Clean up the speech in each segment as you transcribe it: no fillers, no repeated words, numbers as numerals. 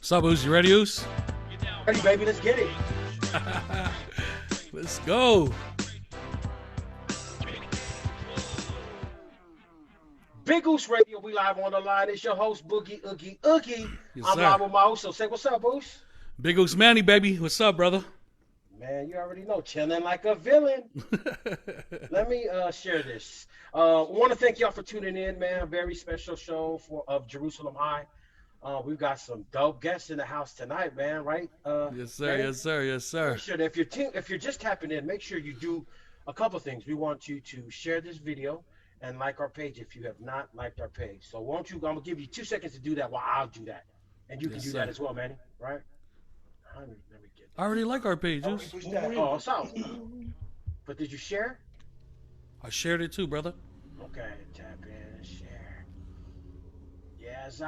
What's up, Oos? You ready, Oos? Ready, baby, let's get it. Let's go. Big Goose Radio, we live on the line. It's your host, Boogie Oogie Oogie. Yes, I'm sir. live with my host, so say what's up, Oos? Big Oos Manny, baby. What's up, brother? Man, you already know, chilling like a villain. Let me share this. Want to thank y'all for tuning in, man. Very special show of Jerusalem High. We've got some dope guests in the house tonight, man. Right? Yes, sir. man? Yes, sir. Yes, sir. Make sure that if you're just tapping in, make sure you do a couple things. We want you to share this video and like our page if you have not liked our page. So won't you? I'm gonna give you 2 seconds to do that while I'll do that, and you can Yes, do sir. that as well, Manny. Right? Let me get. I already like our page, Oh, Oos. push that. Oh, so. But did you share? I shared it too, brother. Okay, tap in, share. Yes,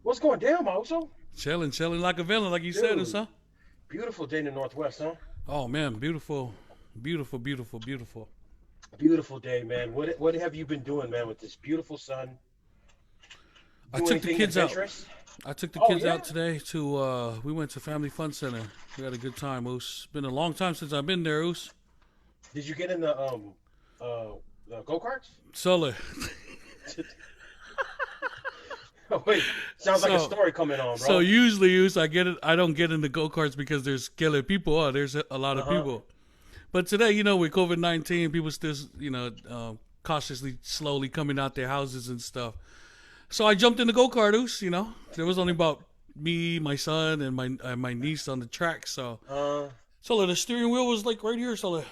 what's going down, Moso? Chilling like a villain, like you said, Dude. Oos, huh? Beautiful day in the Northwest, huh? Oh, man. Beautiful. Beautiful, beautiful, beautiful. Beautiful day, man. What have you been doing, man, with this beautiful sun? I Do took the anything kids out. adventurous? I took the Oh, kids yeah? out today to, we went to Family Fun Center. We had a good time, Oos. Been a long time since I've been there, Oos. Did you get in the go-karts? Solo. Oh, wait, sounds like a So- story coming on, bro. So usually, Oos, I don't get in the go-karts because there's killer people. Oh, there's a lot of people. But today, with COVID-19, people still, cautiously, slowly coming out their houses and stuff. So I jumped in the go-kart, Oos, There was only about me, my son, and my niece on the track. So the steering wheel was like right here. So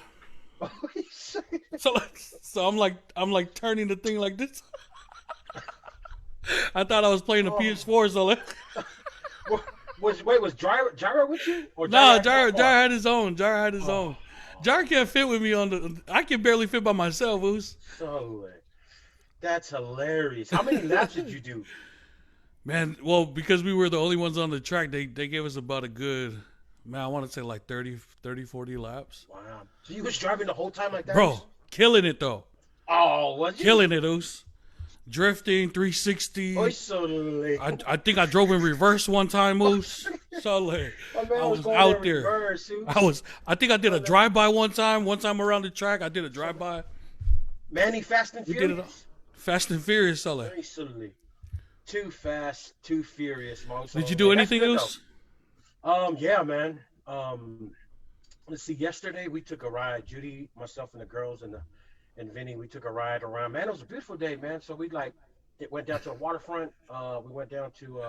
I'm like turning the thing like this. I thought I was playing a PS4. So was Gyro with you? Or no, Gyro Jar had his own. Jar had his own. Jar can't fit with me I can barely fit by myself, Oos. So, that's hilarious. How many laps did you do? Man, well, because we were the only ones on the track, they gave us about a good, man, I want to say like 30, 40 laps. Wow. So you was driving the whole time like that? Bro, killing it though. Oh, was you? Killing it, Oos. Drifting, 360. Oh, so I think I drove in reverse one time, Oos. So My man I was going out in there. reverse, Oos. I think I did a drive-by one time. One time around the track, I did a drive-by. Manny Fast and We Furious? did it all. Fast and Furious, so Very slowly. Too fast, too furious, Mo. So, Did you do that's anything good, else? though. Yeah, man. Let's see. Yesterday we took a ride. Judy, myself, and the girls, and Vinny. We took a ride around. Man, it was a beautiful day, man. So we went down to the waterfront. We went down to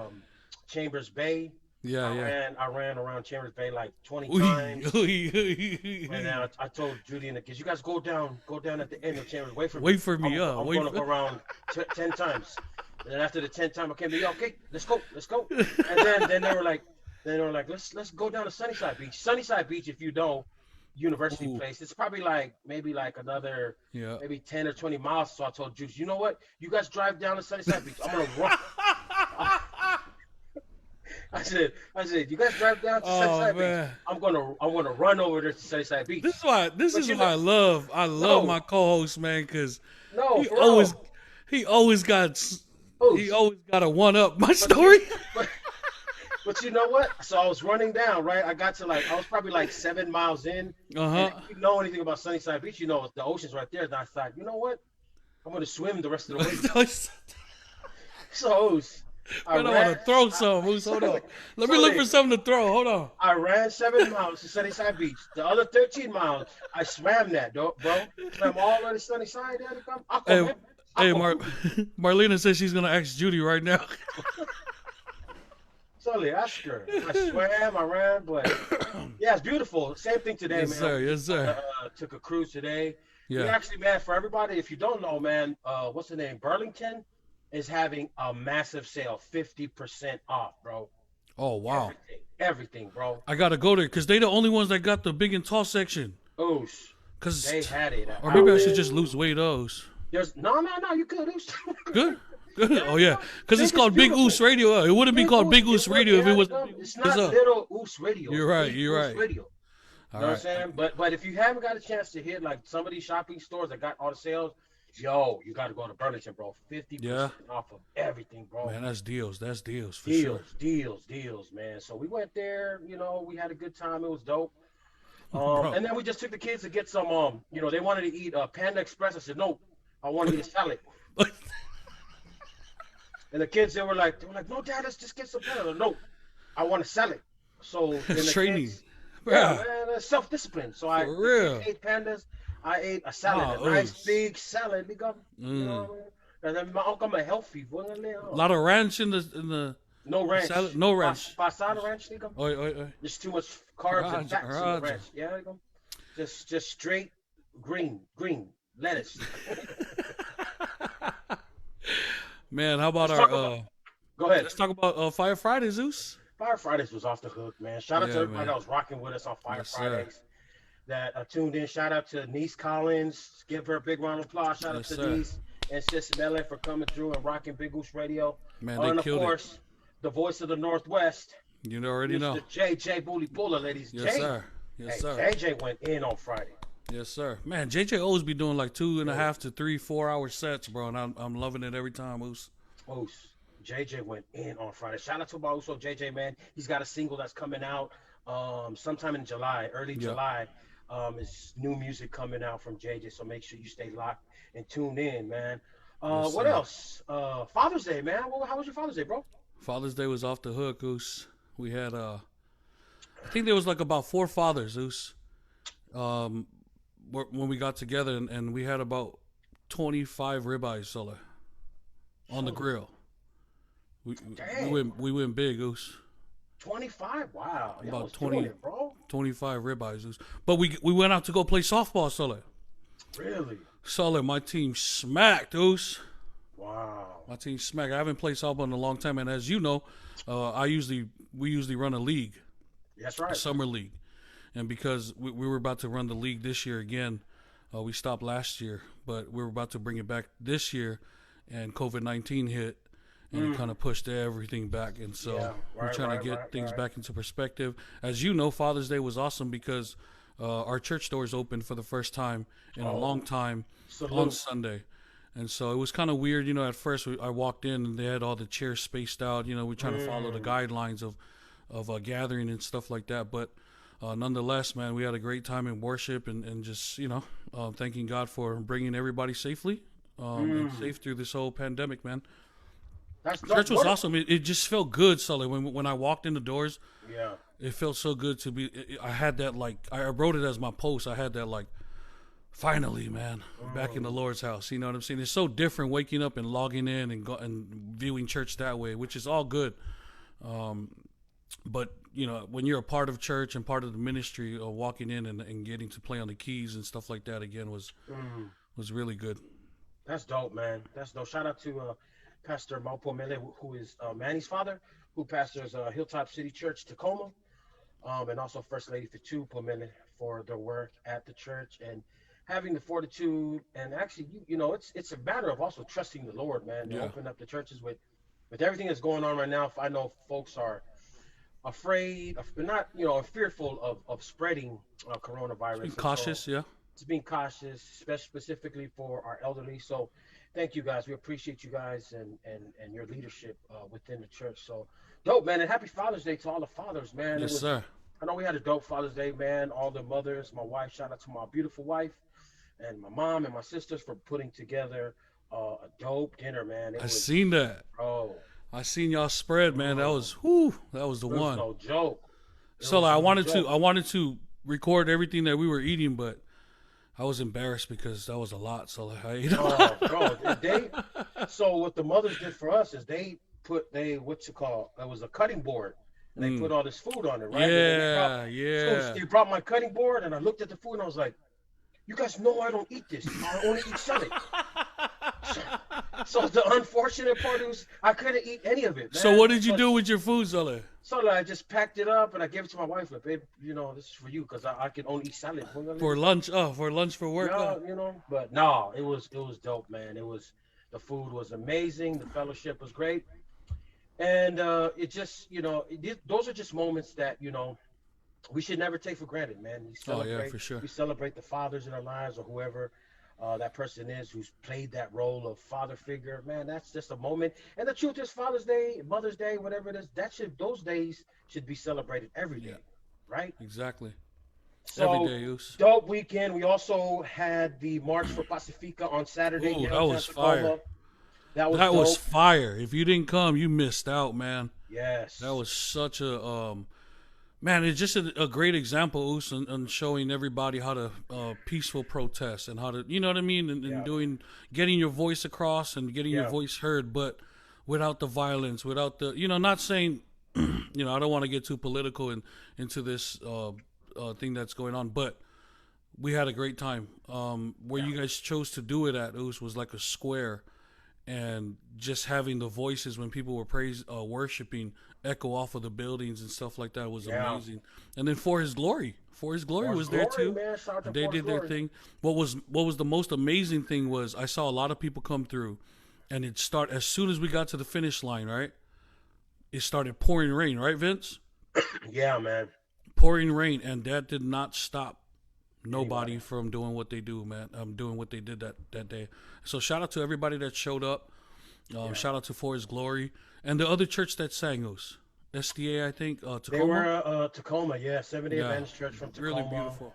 Chambers Bay. Yeah. I ran around Chambers Bay like 20 times. And I told Judy and the kids, you guys go down at the end of Chambers. Wait for me. Wait for me, I'm wait going to for- go around 10 times. And then after the 10th time, I came to okay, let's go. And then they were like, let's go down to Sunnyside Beach. Sunnyside Beach, if you know, University Ooh. Place, it's probably maybe another Yeah. maybe 10 or 20 miles. So I told Judy, you know what? You guys drive down to Sunnyside Beach. I'm gonna run. I said, you guys drive down to Sunnyside man. Beach. I'm gonna run over there to Sunnyside Beach. This is why I love No. my co-host, man, because No, he for always real. he always got a one up my But story. But you know what? So I was running down, right? I got to I was probably 7 miles in. And if you know anything about Sunnyside Beach, you know the ocean's right there. And I thought, you know what? I'm gonna swim the rest of the way. So I don't want to throw some. Hold on. Let me look for something to throw. Hold on. I ran 7 miles to Sunnyside Beach. The other 13 miles, I swam that, bro. Swam all the way to Sunnyside. There to come. Hey, Marlena says she's gonna ask Judy right now. Sully, ask her. I swam, I ran, but yeah, it's beautiful. Same thing today, Yes, man. sir. Yes, sir. Took a cruise today. Yeah. We actually, man, for everybody, if you don't know, man, what's the name? Burlington is having a massive sale, 50% off, bro. Oh wow. Everything, bro. I gotta go there because they the only ones that got the big and tall section. Oosh. Cause They had it. or maybe I should just lose weight. Those There's no, you could. good. Oh yeah, because it's Think called it's Big beautiful. Oos Radio. It wouldn't be called Big Oos Radio if it was. It's not Little Oos Radio. You're right, Big you're Oos right. Radio. All You know right. what I'm saying? But if you haven't got a chance to hit some of these shopping stores that got all the sales, Yo, you got to go to Burlington, bro. Yeah, 50% off of everything, bro. man, that's deals. That's deals for sure. Deals, man. So we went there. We had a good time. It was dope. Bro. And then we just took the kids to get some. They wanted to eat Panda Express. I said no, I want to eat a salad. And the kids they were like, no, Dad, let's just get some Panda. No, I want a salad. So then the Training. kids, yeah, Bruh, man, self-discipline. So for the kids real. ate pandas. I ate a salad, Oh, a nice ooze. big salad. You know what I mean? And then my uncle, I'm healthy. A lot of ranch in the No ranch. salad. No ranch. Pasada ranch, nigga. Oi, oi, oi. There's too much carbs and Raja, fats in the Raja. ranch. Yeah, nigga. Just straight green lettuce. Man, how about Let's our talk about. Go ahead. let's talk about Fire Friday, Zeus. Fire Fridays was off the hook, man. Shout out to Yeah, everybody man. that was rocking with us on Fire Yes, sir. Fridays that tuned in. Shout out to Niece Collins. Give her a big round of applause. Shout out Yes, to sir. Niece and Sis Mele for coming through and rocking Big Goose Radio. Man, And they of killed it. course, the voice of the Northwest, You already know. Mr. JJ Bully Bulla, ladies. Yes, Jay. sir. Yes, Hey, sir. JJ went in on Friday. Yes, sir. Man, JJ always be doing like 2.5 to 3, 4 hour sets, bro, and I'm loving it every time, Moose. Oos. JJ went in on Friday. Shout out to my Uso JJ, man. He's got a single that's coming out sometime in July, early Yeah. July. It's new music coming out from JJ, so make sure you stay locked and tune in, man. Yes, What sir. else? Father's Day, man. How was your Father's Day, bro? Father's Day was off the hook, Goose. We had I think there was like about 4 fathers, Goose. When we got together, and we had about 25 ribeyes, Sola, on the grill. We Dang. went big, Goose. 25? Wow. Y'all About was 20. doing it, bro. 25 ribeyes, Goose. But we went out to go play softball, Sola. Really? Sola, my team smacked, Goose. Wow. My team smacked. I haven't played softball in a long time, and as you know, we usually run a league, That's a right. summer league, and because we were about to run the league this year again, we stopped last year, but we were about to bring it back this year, and COVID-19 hit, and it kind of pushed everything back, and so Yeah, we're right, trying right, to get right, things right. back into perspective. As you know, Father's Day was awesome because our church doors opened for the first time in a long time on Salute. Sunday. And so it was kind of weird, at first I walked in and they had all the chairs spaced out, we're trying to follow the guidelines of gathering and stuff like that. But nonetheless, man, we had a great time in worship and just, thanking God for bringing everybody safely and safe through this whole pandemic, man. That's Church was what- awesome. It just felt good, Sully. When I walked in the doors, Yeah. it felt so good to be. I had that I wrote it as my post. I had that finally, man, back in the Lord's house. You know what I'm saying? It's so different waking up and logging in and viewing church that way, which is all good. But when you're a part of church and part of the ministry, walking in and getting to play on the keys and stuff like that again was really good. That's dope, man. That's dope. Shout out to Pastor Maupo Mele, who is Manny's father, who pastors Hilltop City Church, Tacoma, and also First Lady Fatu Pomele for their work at the church and having the fortitude. And actually, it's a matter of also trusting the Lord, man, to Yeah. open up the churches with everything that's going on right now. I know folks are afraid, not fearful of spreading coronavirus. Being And so- cautious, yeah. It's being cautious, specifically for our elderly. So thank you guys. We appreciate you guys and your leadership within the church. So dope, man. And happy Father's Day to all the fathers, man. Yes, sir. I know we had a dope Father's Day, man. All the mothers, my wife, shout out to my beautiful wife and my mom and my sisters for putting together a dope dinner, man. It I was, seen that. bro, I seen y'all spread, man. That was that was the it was one. no joke. It So was I no wanted joke. to to record everything that we were eating, but I was embarrassed because that was a lot. So Oh, bro, so what the mothers did for us is it was a cutting board. And they put all this food on it, right? Yeah. They brought my cutting board, and I looked at the food, and I was like, "You guys know I don't eat this. I only eat salad." So the unfortunate part is I couldn't eat any of it. So man. what did you do with your food, Zola? So I just packed it up and I gave it to my wife. Like, babe, this is for you because I can only eat salad. For lunch? Oh, for lunch for work? Yeah, But no, it was dope, man. The food was amazing. The fellowship was great. And it just, those are just moments that, we should never take for granted, man. Oh, yeah, for sure. We celebrate the fathers in our lives or whoever that person is who's played that role of father figure. Man, that's just a moment. And the truth is, Father's Day, Mother's Day, whatever it is, those days should be celebrated every Yeah, day, right? exactly. Every So day, Oos. dope weekend. We also had the March for Pacifica on Saturday Ooh, that downtown was fire. Tacoma. That was That was dope. fire. If you didn't come, you missed out, man. That Yes. was such a man. It's just a great example, Oos, on showing everybody how to peaceful protest and how to, you know what I mean, and Yeah. getting your voice across and getting your Yeah. voice heard, but without the violence, without the, not saying, I don't want to get too political into this thing that's going on, but we had a great time. Where Yeah. you guys chose to do it at, Oos, was like a square, and just having the voices when people were worshiping echo off of the buildings and stuff like that was Yeah. amazing. And then for his glory For his was there glory, too. man. Shout out to And they For His did their Glory. thing. What was the most amazing thing was I saw a lot of people come through, and it start as soon as we got to the finish line. Right, it started pouring rain. Right, Vince? Yeah, man. Pouring rain, and that did not stop nobody Anybody. from doing what they do, man. Doing what they did that day. So shout out to everybody that showed up. Yeah. Shout out to For His Glory and the other church that sang us, SDA, I think, They Tacoma. were Tacoma, yeah, Seventh Day Yeah, Adventist Church from really Tacoma. beautiful.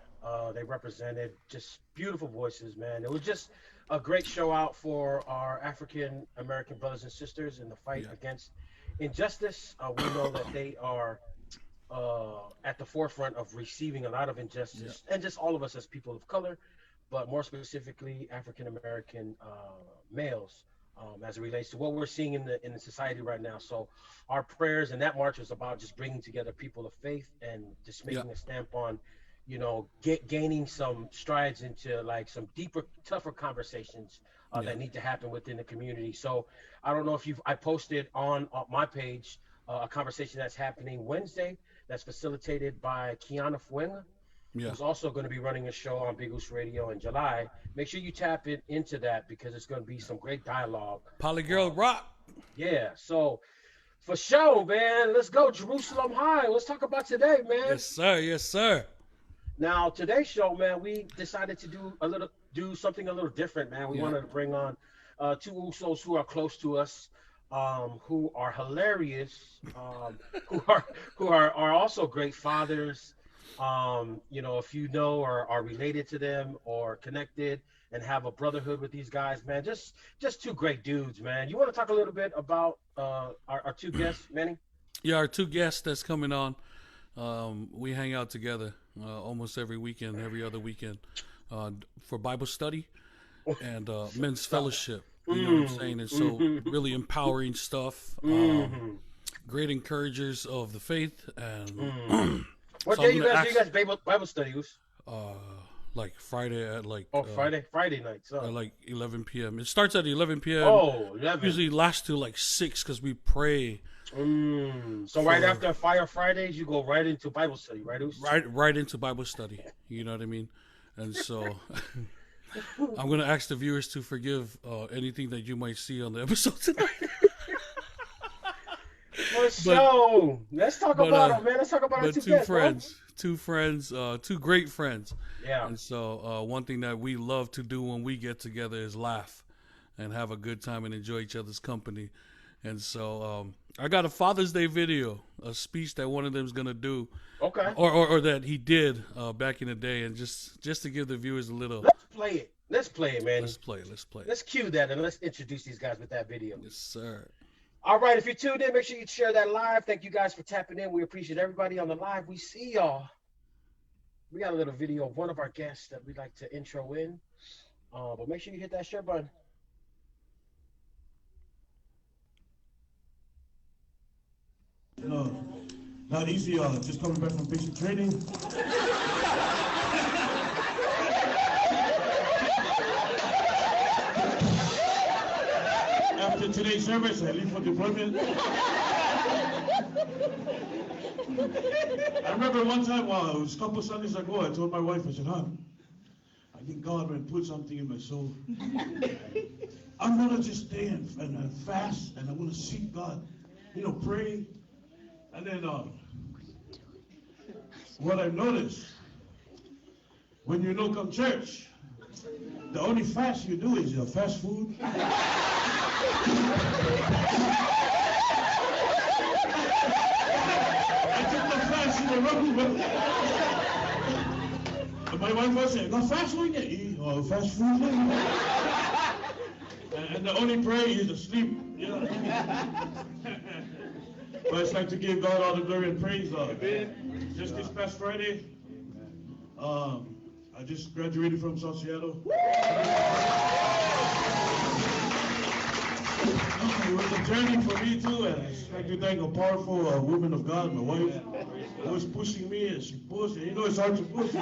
They represented just beautiful voices, man. It was just a great show out for our African American brothers and sisters in the fight Yeah, against injustice. We know that they are at the forefront of receiving a lot of yeah, injustice, and just all of us as people of color, but more specifically African American males, as it relates to what we're seeing in the society right now. So, our prayers and that march was about just bringing together people of faith and just yeah, making a stamp on, gaining some strides into like some deeper, tougher conversations yeah, that need to happen within the community. So, I don't know if I posted on my page a conversation that's happening Wednesday that's facilitated by Kiana Fuenga, yeah. who's also going to be running a show on Big Goose Radio in July. Make sure you tap into that because it's going to be some great dialogue. Poly Girl Uh, Rock. yeah, so for sure, man, let's go Jerusalem High. Let's talk about today, man. Yes, sir. Yes, sir. Now today's show, man, we decided to do something a little different, man. We Yeah, wanted to bring on two Usos who are close to us, who are hilarious, who are also great fathers. If you know or are related to them or connected and have a brotherhood with these guys, man, just two great dudes, man. You want to talk a little bit about our two guests, Manny? yeah. Our two guests that's coming on. We hang out together almost every weekend, every other weekend, for Bible study and men's fellowship. You know what I'm saying? And so, really empowering stuff. Mm-hmm. Great encouragers of the faith, and Mm. What so day I'm you gonna guys do? ask, You guys Bible studies? uh, like Friday at Oh, Friday nights. Huh? 11 p.m. It starts at 11 p.m. Oh, 11. Usually lasts till like 6 because we pray So right for after Fire Fridays, you go right into Bible study, right? Us? right into Bible study. You know what I mean? And so I'm gonna ask the viewers to forgive anything that you might see on the episode tonight. For sure. Let's talk but, about it, man. Let's talk about our but two two guests, bro. friends, two great friends. Yeah. And so one thing that we love to do when we get together is laugh and have a good time and enjoy each other's company. And so I got a Father's Day video, a speech that one of them is gonna do, Okay. or that he did back in the day, and just to give the viewers a little. Let's play it. Let's play it, man. Let's play. Let's play. Let's cue that and let's introduce these guys with that video. Yes, sir. All right, if you're tuned in, make sure you share that live. Thank you guys for tapping in. We appreciate everybody on the live. We see y'all. We got a little video of one of our guests that we'd like to intro in. But make sure you hit that share button. No, not easy. Just coming back from basic training. After today's service, I leave for deployment. I remember one time, it was a couple Sundays ago, I told my wife, I said, hon, I think God will put something in my soul. I'm going to just stay and fast, and I'm going to seek God, pray. And then what I noticed, when you come church, The only fast you do is fast food. I took the fast in the room. My wife was saying, "Go fast food, eat fast food." And the only prayer is to sleep. You know? But it's like to give God all the glory and praise. Just this past Friday, I just graduated from South Seattle. It was a journey for me too, and I'd like to thank a powerful woman of God, my wife, who was pushing me, and she pushed, and you know it's hard to push.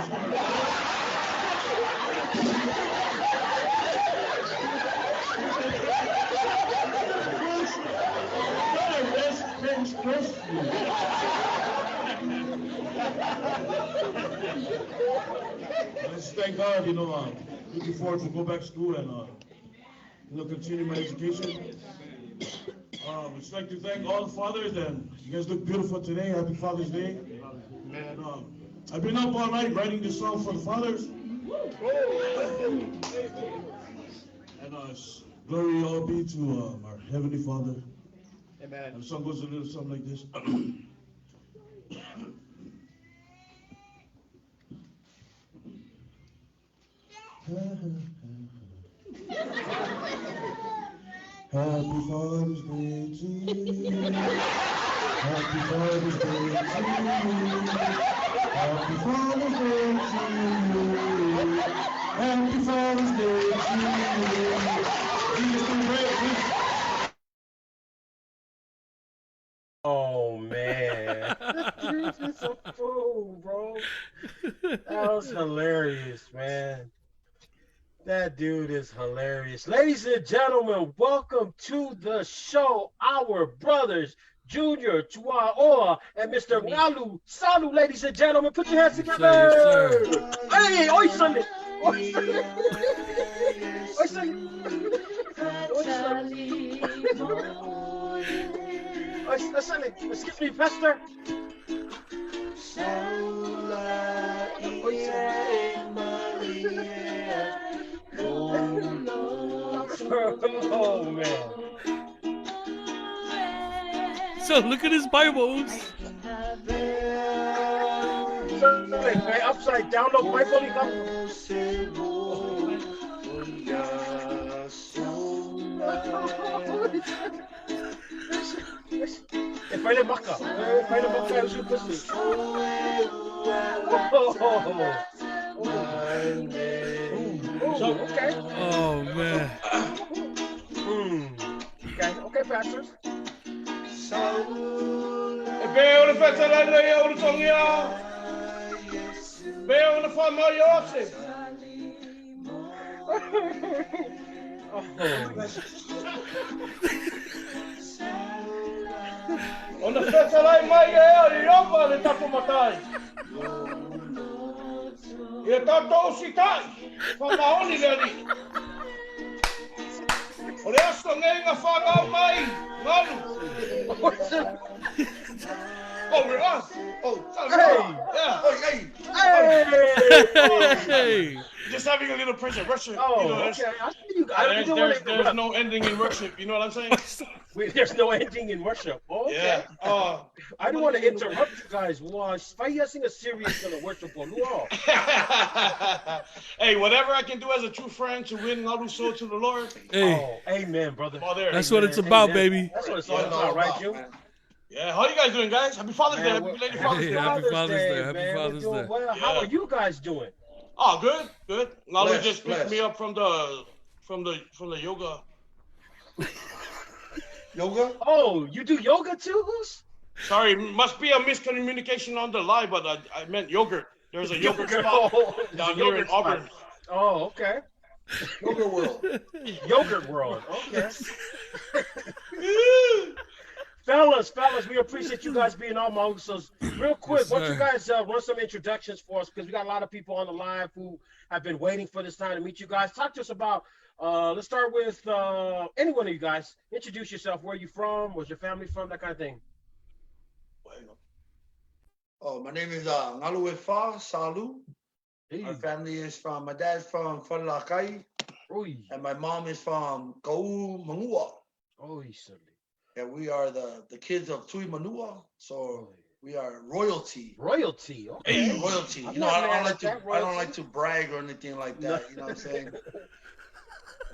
Let's thank God, looking forward to go back to school and continue my education. I'd just like to thank all the fathers, and you guys look beautiful today. Happy Father's Day. And I've been up all night writing this song for the fathers. And glory all be to our Heavenly Father. Amen. And the song goes a little something like this. Happy Father's Day to you. Happy Father's Day to you. Happy Father's Day to you. Happy Father's Day to you. Jesus, we pray, please. Oh man, this is a fool, bro. That was hilarious, man. That dude is hilarious. Ladies and gentlemen, welcome to the show. Our brothers, Junior, Tuaoa, and Mr. Galu. Salu, ladies and gentlemen. Put your hands together. Yes, sir. Hey, oi, Sunday. Oi, Sunday. Oi, Sunday. Oi, Sunday. Excuse me, Pastor. Oh man. So look at his Bibles. Right upside down, no Bible. Fai le maca, eu sou você. Okay. Oh man. Okay, pastors. Veo le festa la lei o le tongia. Veo le fama yose. Ona festa la mai e o yopa le tapo matai. E tato sitai. Fama oni leli. Ole aso ngenga fanga mai. Galu. Oh, we're on. Oh, Hey. Yeah. Oh, hey. Hey. Just having a little praise and worship. Oh, you know, okay. I see you guys. there's no ending in worship. You know what I'm saying? There's no ending in worship. Oh, okay. Yeah. I don't want to interrupt you guys. Why you sing a serious in the worship on Lord? Hey, whatever I can do as a true friend to win Galu soul to the Lord. Hey. Oh, amen, brother. Oh, there. That's what it's about, Amen. baby. That's what it's all about, right, Jim? Yeah. How you guys doing, guys? Happy Father's Day. Happy Lady Father's Hey, Day. happy Father's Day. Happy man. Father's We're doing Day. well. How are you guys doing? Oh, good. Galu Bless, just picked bless. me up from the yoga. Yoga? Oh, you do yoga too, Goose? Sorry, must be a miscommunication on the lie, but I meant yogurt. There's a yogurt spot Oh, down here in Auburn. Oh, okay. Yoga world. Yogurt world. Okay. Fellas, we appreciate you guys being on my usos. Real quick, Yes, why don't you sir. guys run some introductions for us, because we got a lot of people on the live who have been waiting for this time to meet you guys. Talk to us about, let's start with any one of you guys. Introduce yourself. Where are you from? Where's your family from? That kind of thing. Oh, my name is Galu Salu. My family is from, my dad's from Whanalakai, and my mom is from Galu, Mangua. And we are the kids of Tui Manua, so we are royalty. Royalty. Okay. Hey, royalty. You know, I don't like to brag or anything like that. You know what I'm saying?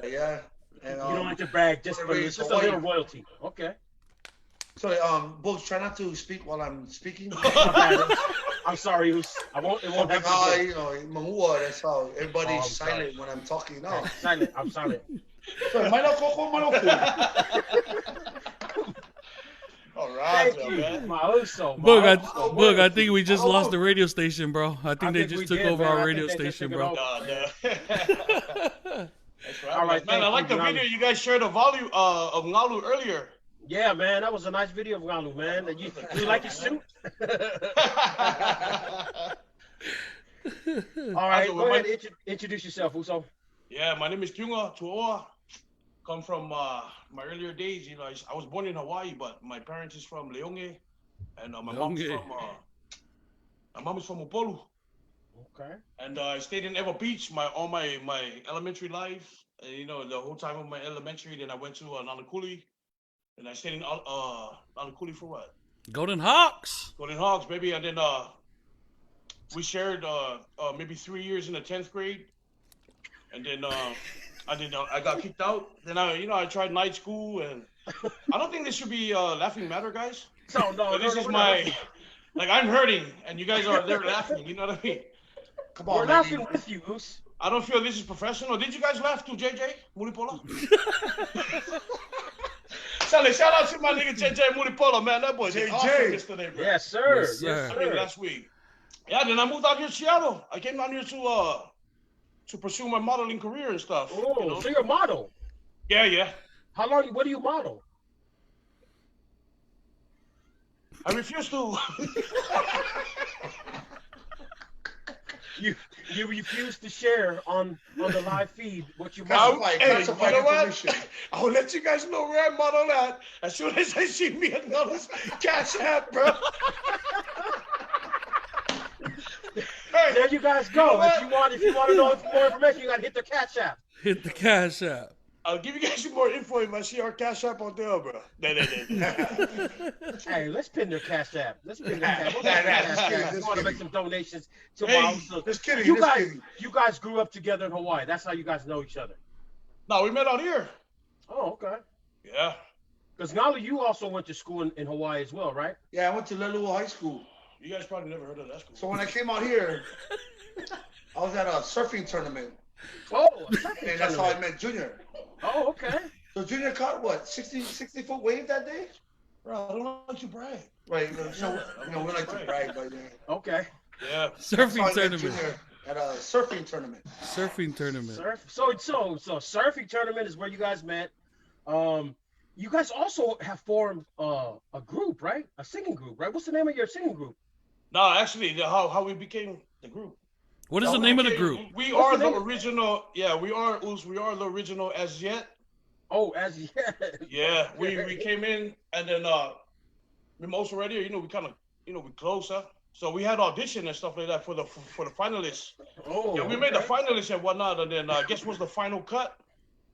But yeah. And, you don't like to brag, just but it's just a little royalty. Okay. So, Books, try not to speak while I'm speaking. I'm sorry, I won't. It won't happen. You know, Mamua, that's how everybody's silent when I'm talking. No, silent. I'm silent. Sorry, all right, thank you, man. Boog, I think we just lost the radio station, bro. I think they just took over our radio station, bro. That's right. All right, man. I like the video you guys shared of Galu earlier. Yeah, man, that was a nice video of Galu, man. You like his suit? All right, go ahead. Introduce yourself, Uso. Yeah, my name is Tuaoa. Come from my earlier days. You know, I was born in Hawaii, but my parents is from Leonge, and my mom is from Upolu. Okay. And I stayed in Ewa Beach all my elementary life. You know, the whole time of my elementary. Then I went to Nanakuli, and I stayed in Nanakuli for what? Golden Hawks. Golden Hawks, baby. And then we shared maybe 3 years in the 10th grade, and then I got kicked out. Then I tried night school, and I don't think this should be laughing matter, guys. No. This is my I'm hurting, and you guys are there laughing. You know what I mean? Come on, we're laughing with you, Goose. I don't feel this is professional. Did you guys laugh too, JJ Mulipola? Sally, shout out to my nigga JJ Mulipola, man. That boy's awesome yesterday, bro. Yes, sir. Yes, sir. Yes, sir. Last week. Yeah, then I moved out here to Seattle. I came down here to pursue my modeling career and stuff. Oh, you know? So you're a model? Yeah. How long? What do you model? I refuse to. You refuse to share on the live feed what you Hey, model. you know what? I'll let you guys know where I model at as soon as I see me another Cash App, bro. Hey, there you guys go. If you want to know more information, you gotta hit the Cash App. Hit the Cash App. I'll give you guys some more info if I see our Cash App on there, bro. Hey, let's pin their Cash App. Let's pin their Cash App. We want to make some donations to Just kidding. You guys grew up together in Hawaii. That's how you guys know each other. No, we met out here. Oh, okay. Yeah. Because Galu, you also went to school in Hawaii as well, right? Yeah, I went to Lelua High School. You guys probably never heard of that school. So when I came out here, I was at a surfing tournament. Oh, and that's how I met Junior. Oh, okay. So Junior caught what, 60-foot wave that day? Bro, I don't like to brag. Right. So, we like to brag, but yeah. Okay. Yeah. Surfing tournament. At a surfing tournament. Surfing tournament. So surfing tournament is where you guys met. You guys also have formed a group, right? A singing group, right? What's the name of your singing group? No, actually, how we became the group. What is the name of the group? We are the original. Yeah, we are the original As Yet. Oh, As Yet. Yeah, we came in, and then Mimosa Radio. You know, we kind of we closer. So we had audition and stuff like that for the finalists. Oh. Yeah, we made the finalists and whatnot, and then guess what's the final cut?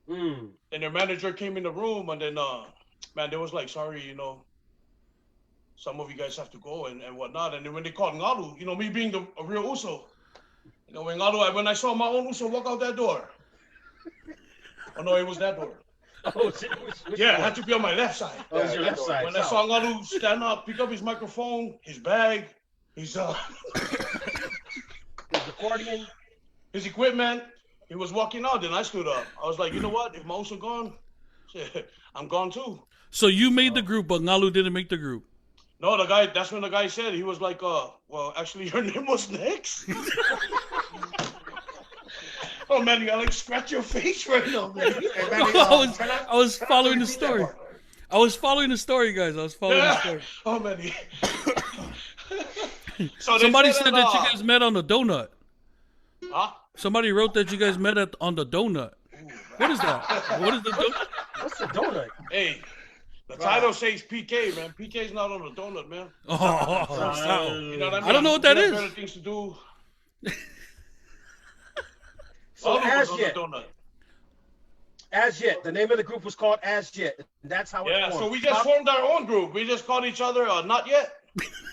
Mm. And their manager came in the room, and then man, they was like, sorry, some of you guys have to go and whatnot. And then when they called Galu, me being a real Uso. When I saw my own Uso walk out that door. Oh no, it was that door. Oh, it had to be on my left side. Oh, it was your left side. When I saw Galu stand up, pick up his microphone, his bag, his accordion, his equipment, he was walking out. Then I stood up. I was like, you know what? If my Uso gone, I'm gone too. So you made the group, but Galu didn't make the group. No, that's when the guy said, he was like, well, actually, your name was next. Oh, man, you gotta scratch your face right now, man. Hey, man, I was following the story. I was following the story, guys. I was following the story. Oh, man. So somebody said that you guys met on the donut. Huh? Somebody wrote that you guys met on the donut. What is that? What is the donut? What's the donut? Hey. The title says PK, man. PK's not on the donut, man. Oh, you know what I mean? I don't know what that is. Better things to do. So As was Yet. donut. As Yet. The name of the group was called As Yet. That's how it formed. Yeah, so we just formed our own group. We just called each other Not Yet.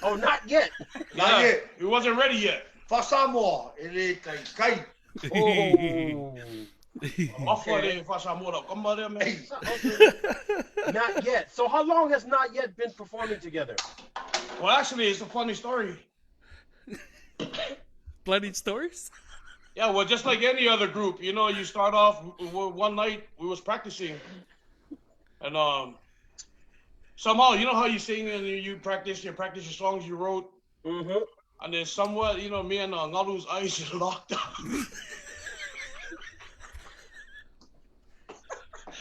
Oh, Not Yet. Not yet. He wasn't ready yet. Fasamoa. Not Yet. So how long has Not Yet been performing together? Well, actually, it's a funny story. Plenty stories? Yeah, well, just like any other group, you know, you start off one night we was practicing, and somehow, you know how you sing and you practice your songs you wrote, and then somewhat, you know, me and Galu's eyes just locked up.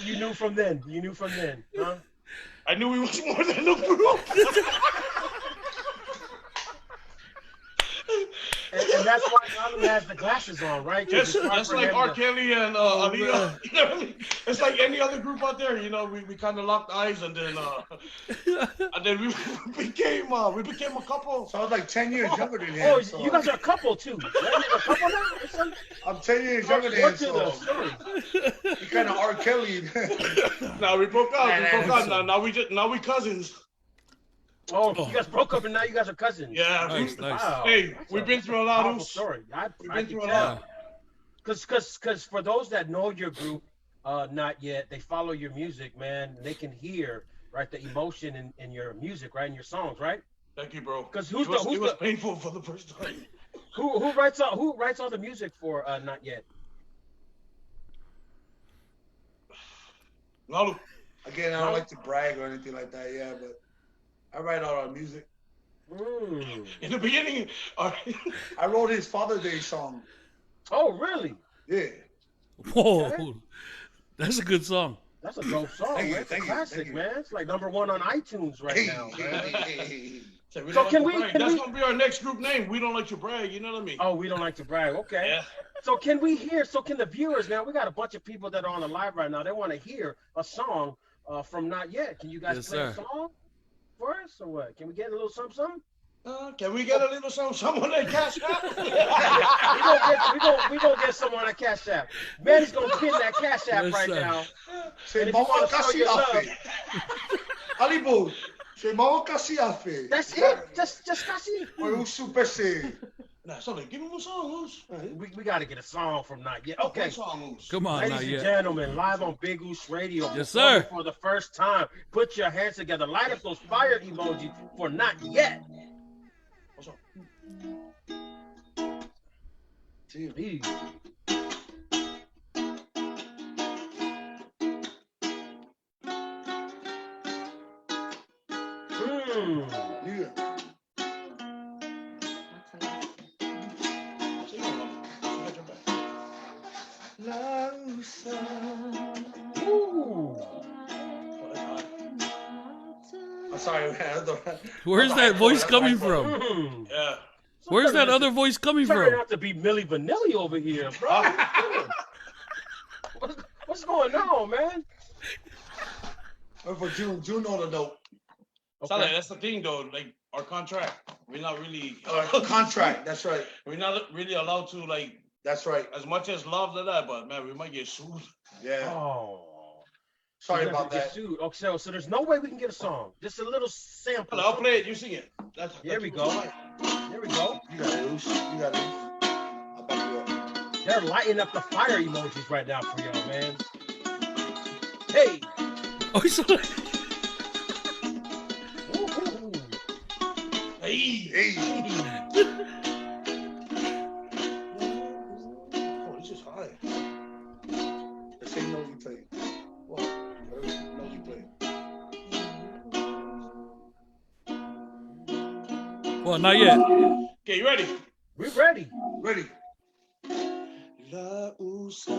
You knew from then, huh? I knew we was more than a group. And that's why Galu has the glasses on, right? Just like R. Kelly and Aliyah. You know what I mean? It's like any other group out there. You know, we kind of locked eyes, and then we became a couple. So I was like 10 years younger than him. Oh, so you guys are a couple too. A couple now? I'm 10 years younger than him. So he kind of R. Kelly. Now we broke up. Now we cousins. Oh, you guys broke up and now you guys are cousins. Yeah. Nice. Wow. Hey, we've been through a lot of story. We've been through a lot. Because for those that know your group, Not Yet, they follow your music, man. They can hear, right, the emotion in your music, right, in your songs, right? Thank you, bro. Because it was painful for the first time. Who writes all the music for Not Yet? Galu. Again, I don't like to brag or anything like that, yeah, but I write all our music. In the beginning, I wrote his Father's Day song. Oh, really? Yeah. Whoa, Okay. That's a good song. That's a dope song, man. It's a classic, man. It's like #1 on iTunes right now, man. So can we? That's gonna be our next group name. We don't like to brag. You know what I mean? Oh, we don't like to brag. Okay. Yeah. So can we hear? So can the viewers now? We got a bunch of people that are on the live right now. They want to hear a song from Not Yet. Can you guys play a song for us, or what? Can we get a little something? Can we get a little someone that Cash App? we gonna get someone at Cash App. Manny's gonna pin that Cash App right now. Say Mama Kasiafe. Alibu. Say Mama Kasiafe. That's it. Just Kasi. Or super say. Nah, something. Give him a song, We gotta get a song from Not Yet. Okay. Come on, ladies and gentlemen, live on Big Oos Radio. Yes, sir. For the first time, put your hands together. Light up those fire emojis for Not Yet. What's up? Gee. Yeah. I'm sorry, man. Where's that voice coming from? Yeah. Where's that other voice coming from? Turning out to be Milli Vanilli over here, bro. What's going on, man? For June on the note. Okay. That's the thing, though. Like our contract, we're not really contract. That's right. We're not really allowed to like. That's right. As much as love that, but man, we might get sued. Yeah. Oh. Sorry about that. Okay, so there's no way we can get a song. Just a little sample. I'll play it. You sing it. Here we go. Here we go. You got it, Luce. You got it. I'll back you up. They're lighting up the fire emojis right now for y'all, man. Hey. Oh, so Hey. Oh, this is high. The same note you play. What? Whatever note you play. well, not yet. Okay, you ready? We're ready. Ready. La usa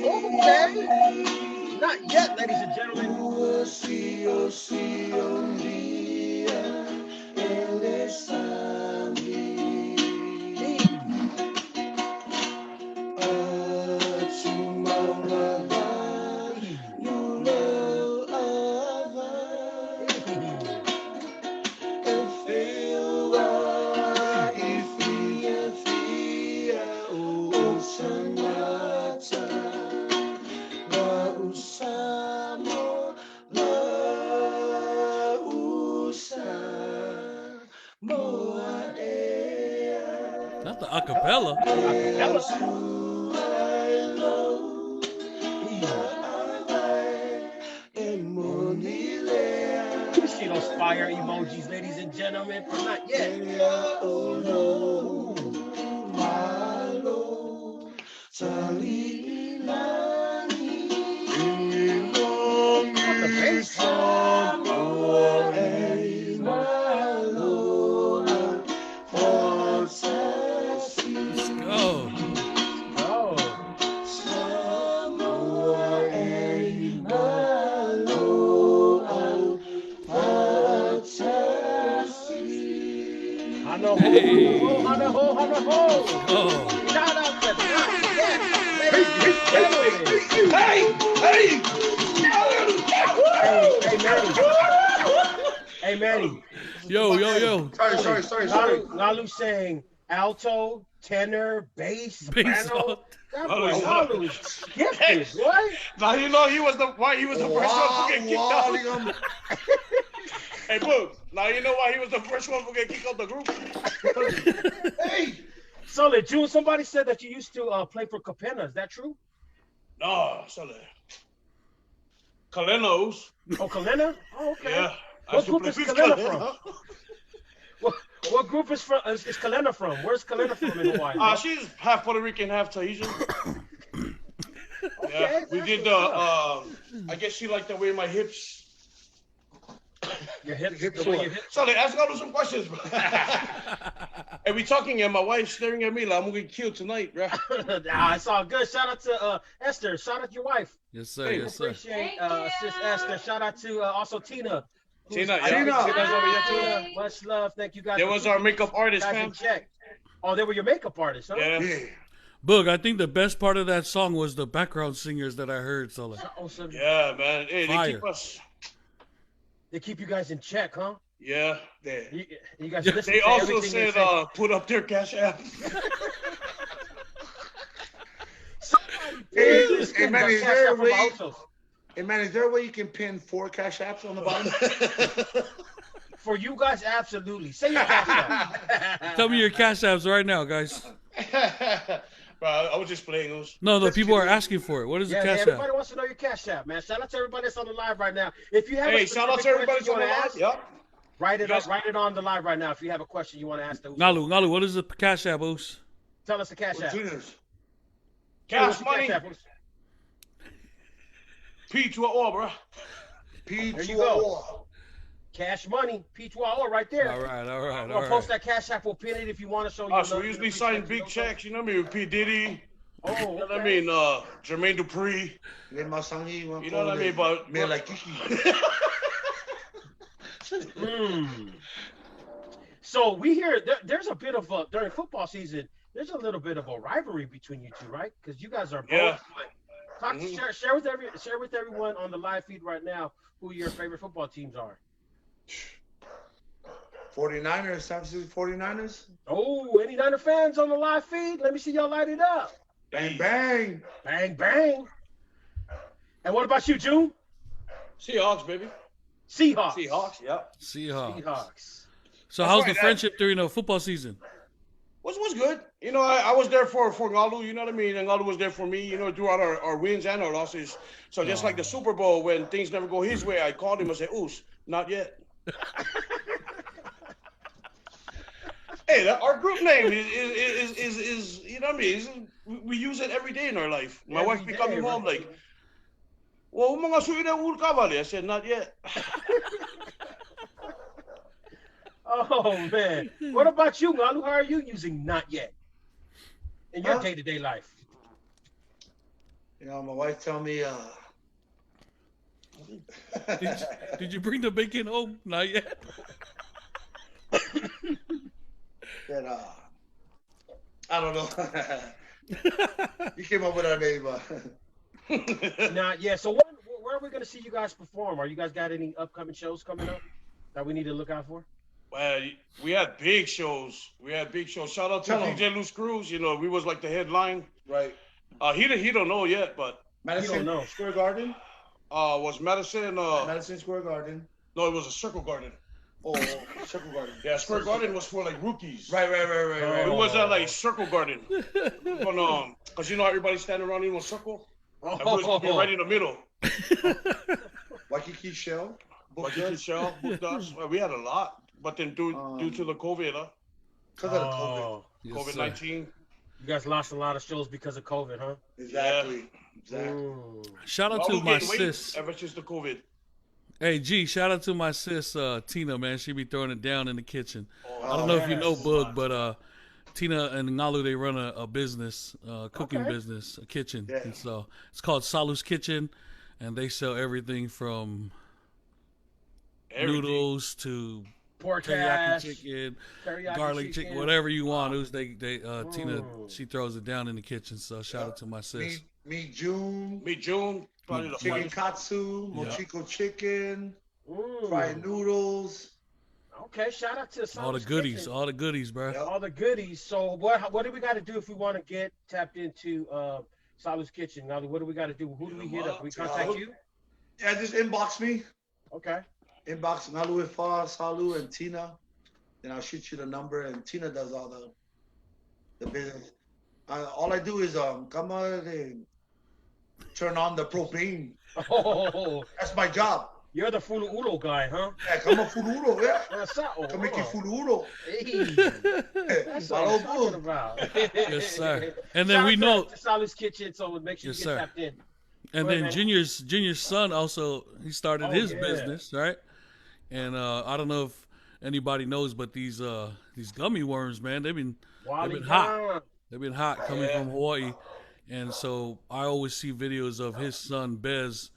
Okay. Not yet, ladies and gentlemen. Acapella. You see those fire emojis, ladies and gentlemen, but not yet. Shout out to Hey, Manny. Yo. Sorry. Galu saying alto, tenor, bass, soprano. That boy Galu is gifted, boy. Now you know he was the first one to get kicked out. Hey, Boog. Now you know why he was the first one to get kicked out the group. Hey. So, June, somebody said that you used to play for Capena. Is that true? No, Kalenos. Oh, Kalena? Oh, okay. Yeah. What group is Kalena from? What group is Kalena from? Where's Kalena from in Hawaii? She's half Puerto Rican, half Tahitian. Okay, Yeah, we did I guess she liked the way my hips. Your hips, the way your hips. So they ask all some questions, bro. And we talking, and my wife's staring at me like I'm gonna get killed tonight, bro. It's all good. Shout out to Esther. Shout out to your wife. Yes, sir. Yes, sir. Appreciate sis Esther. Shout out to also Tina. Tina. Much love. Thank you guys. There was our makeup artist, man. Oh, they were your makeup artists, huh? Yeah. Boog, I think the best part of that song was the background singers that I heard. So like, yeah, man. Hey, they keep us. They keep you guys in check, huh? Yeah. You guys listen they to also said put up their cash app. Hey, man, is there a way you can pin 4 cash apps on the bottom? For you guys, absolutely. Say your cash app. Tell me your cash apps right now, guys. Bro, I was just playing those. No, the people are asking for it. What is the cash app? Everybody wants to know your cash app, man. Shout out to everybody that's on the live right now. If you have shout out to everybody that's on the live. Yep. Write it on the live right now. If you have a question you want to ask. Galu, what is the cash app, Oos? Tell us the cash app. Cash money. P2O, bro. P2O. Cash money, P2O right there. All right. I'll post that cash app. We'll pin it if you want to show you. So we usually sign big checks, you know what I mean? P. Diddy. Oh, okay. You know what I mean? Jermaine Dupri. You know what I mean? But So we hear there's a bit of during football season. There's a little bit of a rivalry between you two, right? Because you guys are both. Yeah. Share with everyone on the live feed right now who your favorite football teams are. 49ers, San Francisco 49ers. Oh, any Niner fans on the live feed? Let me see y'all light it up. Bang, bang. Bang, bang. And what about you, June? Seahawks, baby. Seahawks, yep. Seahawks. So how's the friendship during the football season? Was good. You know, I was there for Galu, you know what I mean? And Galu was there for me, you know, throughout our wins and our losses. So just like the Super Bowl, when things never go his way, I called him and said, Oos, not yet. Hey, our group name is you know what I mean? We use it every day in our life. My wife be coming home like, well, mga suida ulkavali. I said, not yet. Oh, man. What about you, Galu? How are you using not yet in your day-to-day life? You know, my wife told me, Did you bring the bacon home? Not yet. That, I don't know. You came up with our name. Not yet. So where are we going to see you guys perform? Are you guys got any upcoming shows coming up that we need to look out for? Well, we had big shows. Shout out to DJ Loose Cruz. You know, we was like the headline. Right. He don't know yet, but Madison Square Garden. Was Madison? Madison Square Garden. No, it was a Circle Garden. Oh, Circle Garden. Yeah, Square Garden was for like rookies. Right. It was like Circle Garden. Cause you know everybody standing around in a circle. Everybody's gonna be right in the middle. Waikiki Shell. Waikiki Shell booked us. Well, we had a lot, but then due to the COVID, because of the COVID. Yes, COVID-19. You guys lost a lot of shows because of COVID, huh? Exactly. Shout out to my sis. Ever since the COVID. Hey, G, shout out to my sis, Tina, man. She be throwing it down in the kitchen. Oh, I don't know if you know Bug, but Tina and Galu, they run a business, cooking business, a kitchen. Yeah. And so it's called Salu's Kitchen, and they sell everything from noodles to pork teriyaki hash, chicken, teriyaki garlic chicken, whatever you want. It was Tina, she throws it down in the kitchen. So shout out to my sis. Meat June. Probably the Chicken katsu, mochiko chicken, fried noodles. Okay, shout out to All the goodies, all the goodies, bro. All the goodies. So what do we got to do if we want to get tapped into Salu's Kitchen? Now, what do we got to do? Who do we hit up? We contact you? Yeah, just inbox me. Okay. Inbox Galu Ifa, Salu, and Tina. Then I'll shoot you the number, and Tina does all the business. All I do is come on and turn on the propane. Oh, that's my job. You're the fulu guy, huh? Yeah, come on, fulu, yeah. Come make fulu. Hey, that's what I'm talking about. Yes, sir. And then we know Salu's Kitchen, so make sure you get tapped in. And then Junior's son also, he started his business, right? And I don't know if anybody knows, but these gummy worms, man, they've been hot. They've been hot coming from Hawaii. And so I always see videos of his son Bez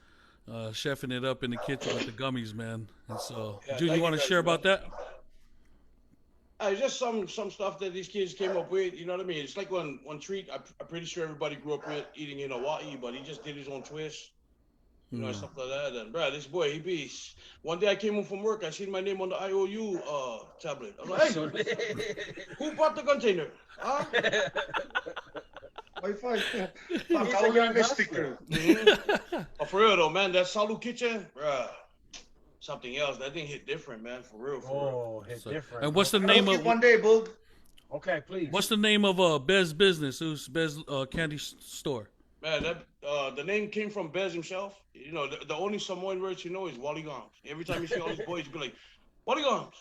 chefing it up in the kitchen with the gummies, man. And so, Junior, you want to share about that? It's just some stuff that these kids came up with. You know what I mean? It's like one treat. I'm pretty sure everybody grew up with eating in Hawaii, but he just did his own twist. You know, stuff like that. And bro, this boy, he be. One day I came home from work, I seen my name on the IOU tablet. I was like, hey, who bought the container? Huh? sticker. But for real though, man, that Salu Kitchen, bruh, something else. That thing hit different, man. For real. Hit different. And what's the name of one day, Boog? Okay, please. What's the name of Bez business? Who's Bez candy store? Man, that the name came from Bez himself. You know, the only Samoan words you know is Wally Goms. Every time you see all these boys, you be like, Wally Goms.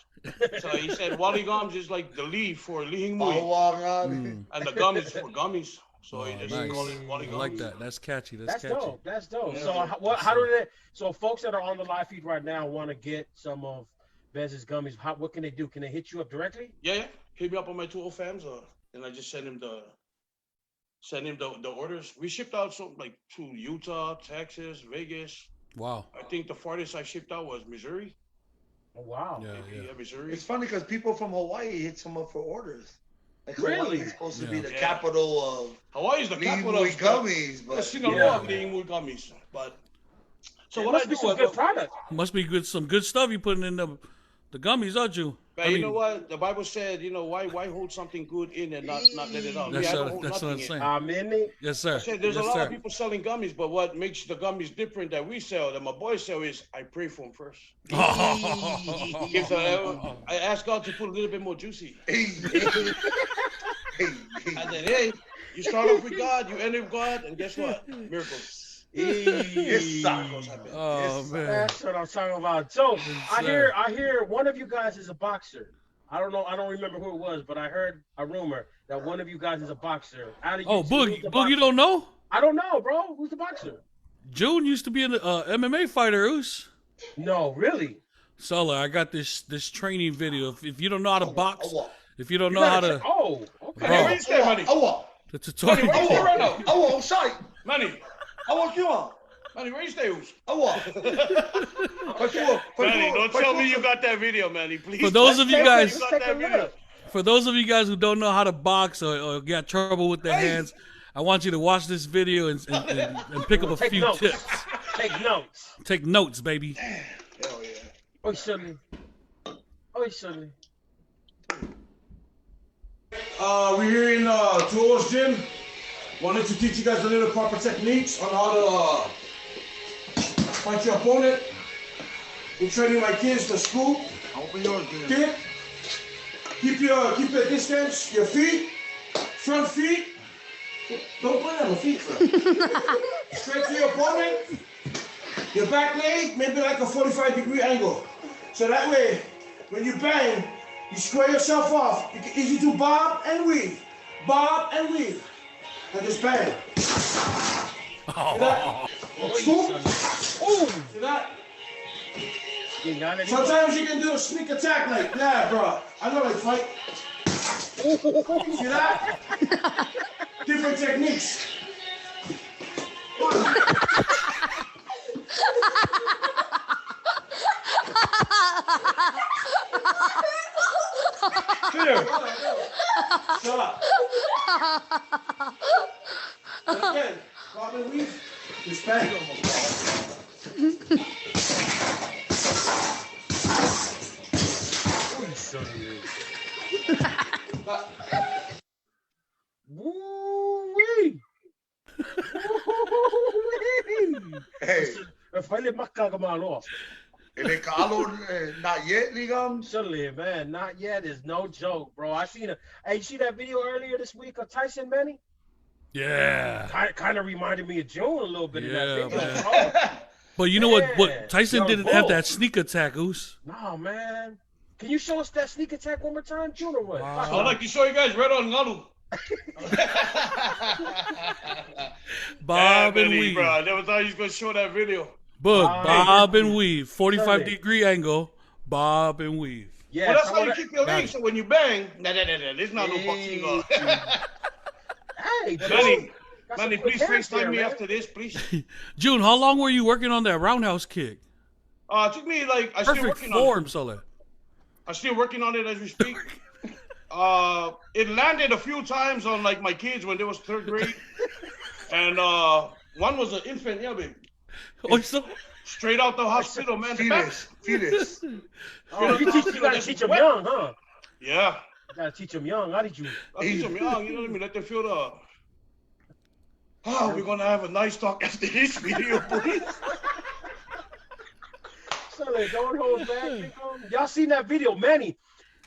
So he said Wally Goms is like the Lee for Lihing Mui. And the gum is for gummies. So he just called it Wally Goms. I like that. That's catchy. That's catchy. Dope. That's dope. Yeah. How do they? So folks that are on the live feed right now want to get some of Bez's gummies. What can they do? Can they hit you up directly? Yeah. Hit me up on my Tuaoa fams, and I just send him the orders. We shipped out to Utah, Texas, Vegas. Wow. I think the farthest I shipped out was Missouri. Oh wow. Yeah, Missouri. It's funny because people from Hawaii hit some up for orders. Like really? Hawaii is supposed to be the capital of Hawaii's the capital of gummies, but Sinaloa Lihing gummies. But so what I do is good product. Must be good, some good stuff you putting in the gummies, aren't you? But you know what? The Bible said, why hold something good in and not let it out? That's what I'm saying. Amen. Yes, sir. I said there's a lot of people selling gummies, but what makes the gummies different that we sell, that my boys sell, is I pray for them first. I ask God to put a little bit more juicy. And then, you start off with God, you end with God, and guess what? Miracles. Oh man, that's what I'm talking about. So I hear one of you guys is a boxer. I don't know. I don't remember who it was, but I heard a rumor that one of you guys is a boxer. Boogie, you don't know? I don't know, bro. Who's the boxer? June used to be an MMA fighter. Oos. No, really. Sala, I got this training video. If you don't know how to box, if you don't know how to, okay. Where you stay, honey? The tutorial. Where you stay right now? Oh, sorry, Manny. Manny, where you stay? Manny, don't tell me you got that video, Manny. Please. For those of you guys, who don't know how to box or got trouble with their hands, I want you to watch this video and pick up a few tips. Take notes. Take notes, baby. Hell yeah. Oi, Sonny. We're here in Tuaoa's gym. Wanted to teach you guys a little proper techniques on how to fight your opponent. I'm training my kids to scoop. I Open yours, man. Kid, keep your distance. Your feet, front feet. Don't put on the feet first. Straight to your opponent. Your back leg, maybe like a 45-degree angle. So that way, when you bang, you square yourself off. You can easily do bob and weave. Bob and weave. And just bang. See that? Scoop. See that? Sometimes you can do a sneak attack like, yeah, bro. I know they fight. See that? Different techniques. Here. Shut up. Again, bob and weave. Just bang. Woo-wee. Hey. Finally, my kagaman off. Not yet, Ligam. Certainly, man. Not yet is no joke, bro. Hey, you see that video earlier this week of Tyson, Manny? Yeah. Kind of reminded me of June a little bit in that video, man. bro. But you know what Tyson didn't have that sneak attack, Oos. No, man. Can you show us that sneak attack one more time, June, or what? I'd like to show you guys right on Galu. Bob and weave. Bro, I never thought he was going to show that video. Bob and weave. 45-degree angle. Bob and weave. Yeah, well, that's how you keep your legs. So when you bang, there's not no boxing. Hey, Manny, please FaceTime me after this, please. June, how long were you working on that roundhouse kick? It took me like Perfect form, Sole. I'm still working on it as we speak. It landed a few times on like my kids when they was 3rd grade, and one was an infant, yeah, baby. Oh, so straight out the hospital, man. Fetus. Oh, you gotta teach them young, huh? Yeah. You gotta teach them young. How did you? Teach them young. You know what I mean? Let them feel the. Oh, we're gonna have a nice talk after this video, please. So don't hold back. Y'all seen that video, Manny?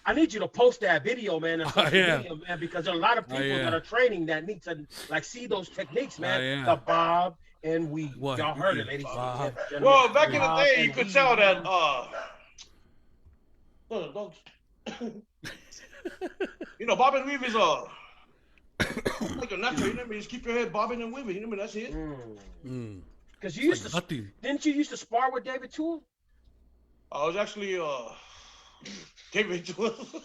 I need you to post that video, man. Video, man, because there are a lot of people that are training that need to like see those techniques, man. The bob and weave. Y'all heard it, ladies and gentlemen. Well, back in the day, you could tell that. Dogs. You know, bob and weave is like a natural. You know what I mean? Just keep your head bobbing and weaving. You know what I mean? That's it. Because you used to, didn't you used to spar with David Tuaoa? I was actually David Tuaoa.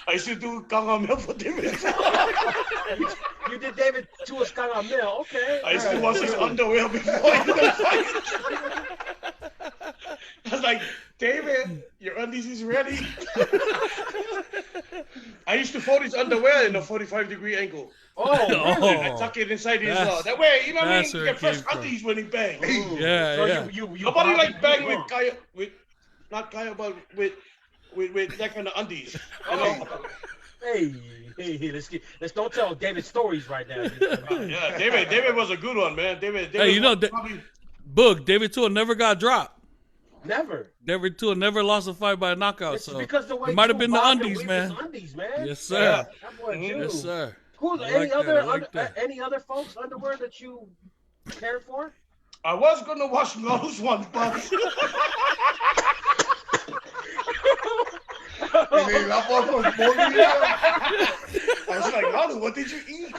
I used to do Kangamel for David Tuaoa. You did David Tuaoa's Kangamel, okay. I used to wash his underwear before he did the fight. I was like, David, your undies is ready. I used to fold his underwear in a 45-degree angle. Oh, really? I tuck it inside his that way, you know what I mean? You get fresh undies when he bangs. Nobody like bang with Kaya, not Kaya, but with that kind of undies. You know? Hey, let's don't tell David stories right now. Yeah, David was a good one, man. David hey, you know, Boog, David Tuaoa never got dropped. Never. David Tuaoa never lost a fight by a knockout. It's so because the way it might have been the undies, man. Yes, sir. Yes, sir. Who's any other folks' underwear that you cared for? I was gonna wash those ones, but I was like, Galu, what did you eat?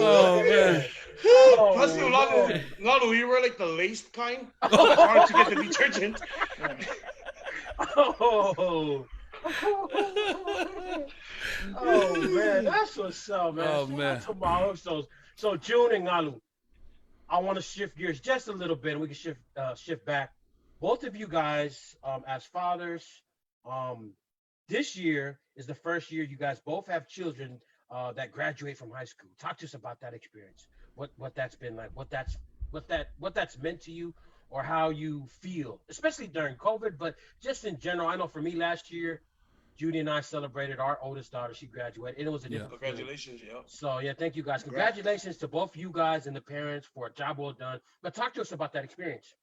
Oh man. Plus, Galu, you were like the laced kind. Hard to get the detergent. Oh man, that's what's up, man. Oh man. Tomorrow, so June and Galu, I want to shift gears just a little bit, and we can shift back. Both of you guys, as fathers, this year is the first year you guys both have children that graduate from high school. Talk to us about that experience. What that's been like. What that's meant to you, or how you feel, especially during COVID, but just in general. I know for me last year, Judy and I celebrated our oldest daughter. She graduated. And it was a different Congratulations, yeah. So, yeah, thank you guys. Congratulations to both you guys and the parents for a job well done. But talk to us about that experience.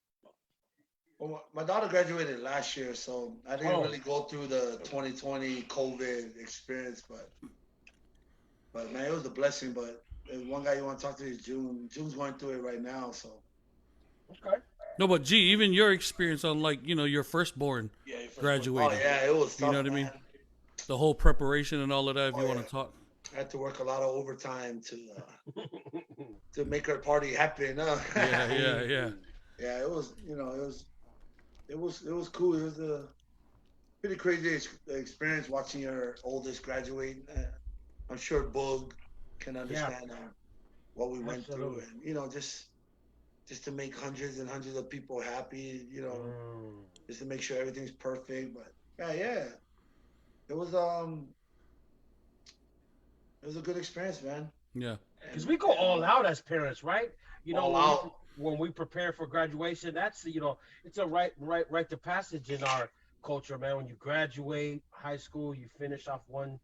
Well, my daughter graduated last year, so I didn't really go through the 2020 COVID experience, but man, it was a blessing. But there's one guy you want to talk to is June. June's going through it right now, so. Okay. No, but gee, even your experience on your firstborn graduating. Oh yeah, it was tough, you know what I mean? The whole preparation and all of that. If you want to talk. I had to work a lot of overtime to make her party happen. Yeah. Yeah, it was it was cool. It was a pretty crazy experience watching your oldest graduate. I'm sure Boog can understand what we went through, and just to make hundreds and hundreds of people happy, just to make sure everything's perfect. But yeah, it was a good experience, man. Yeah, because we go all out as parents, right? All out. When we prepare for graduation, that's it's a right to passage in our culture, man. When you graduate high school, you finish off one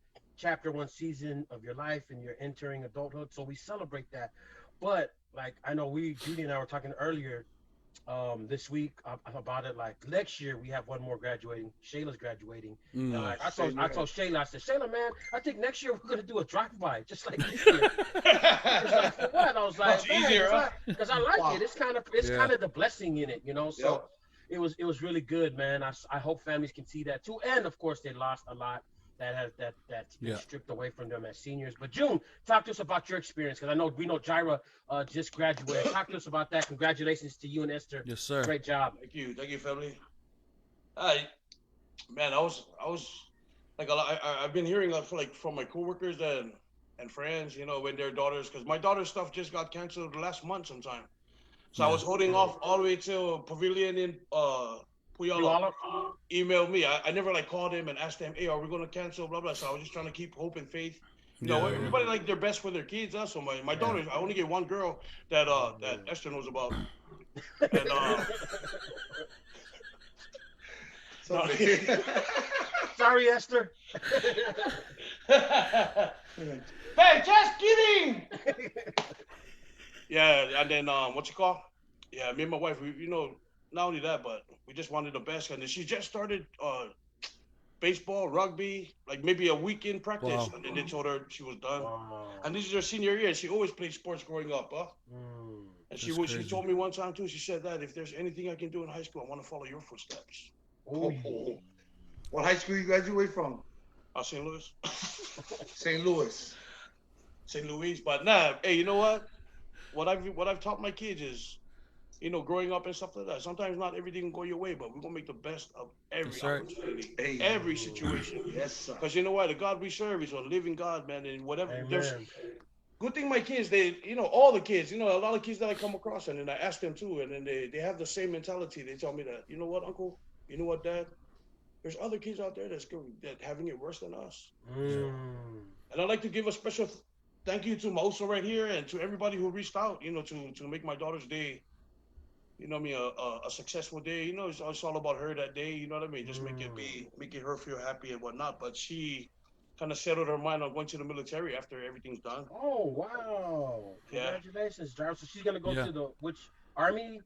season of your life, and you're entering adulthood. So we celebrate that. But like I know Judy and I were talking earlier this week about it. Like next year we have one more graduating. Shayla's graduating. I told Shayla, I said, Shayla, man, I think next year we're gonna do a drive-by just like this year. Like, for what? I was like, because I like it. It's kind of the blessing in it, So it was really good, man. I hope families can see that too. And of course they lost a lot that's been stripped away from them as seniors. But June, talk to us about your experience, because we know Jaira just graduated. Talk to us about that. Congratulations to you and Esther. Yes, sir. Great job. Thank you, family. Man, I was like I've been hearing from my coworkers and friends, when their daughters, because my daughter's stuff just got canceled last month sometime. So I was holding off all the way till Pavilion in Tuaoa emailed me. I never called him and asked him, hey, are we going to cancel, blah, blah. So I was just trying to keep hope and faith. Everybody their best for their kids. So my daughters, I only get one girl that Esther knows about. And sorry, Esther. Hey, just kidding. Yeah, and then what's it called? Yeah, me and my wife, we not only that, but we just wanted the best. And then she just started baseball, rugby, like maybe a weekend practice. Wow. And then they told her she was done. Wow. And this is her senior year, and she always played sports growing up, And she told me one time too, she said that if there's anything I can do in high school, I want to follow your footsteps. Oh. What high school you graduate from? St. Louis. St. Louis. St. Louis. But nah, hey, you know what? What I've taught my kids is, growing up and stuff like that, sometimes not everything can go your way, but we're going to make the best of every opportunity, every situation. Yes, sir. Because you know what? The God we serve is a living God, man, and whatever. Amen. There's good thing my kids, all the kids, a lot of kids that I come across, and then I ask them too, and then they have the same mentality. They tell me that, you know what, Uncle? You know what, Dad? There's other kids out there that having it worse than us. And I'd like to give a special thank you to Mauso right here and to everybody who reached out, to make my daughter's day, a successful day. It's all about her that day, you know what I mean? Just making her feel happy and whatnot. But she kind of settled her mind on going to the military after everything's done. Oh, wow. Congratulations, Jarvis. So she's going to go to which Army?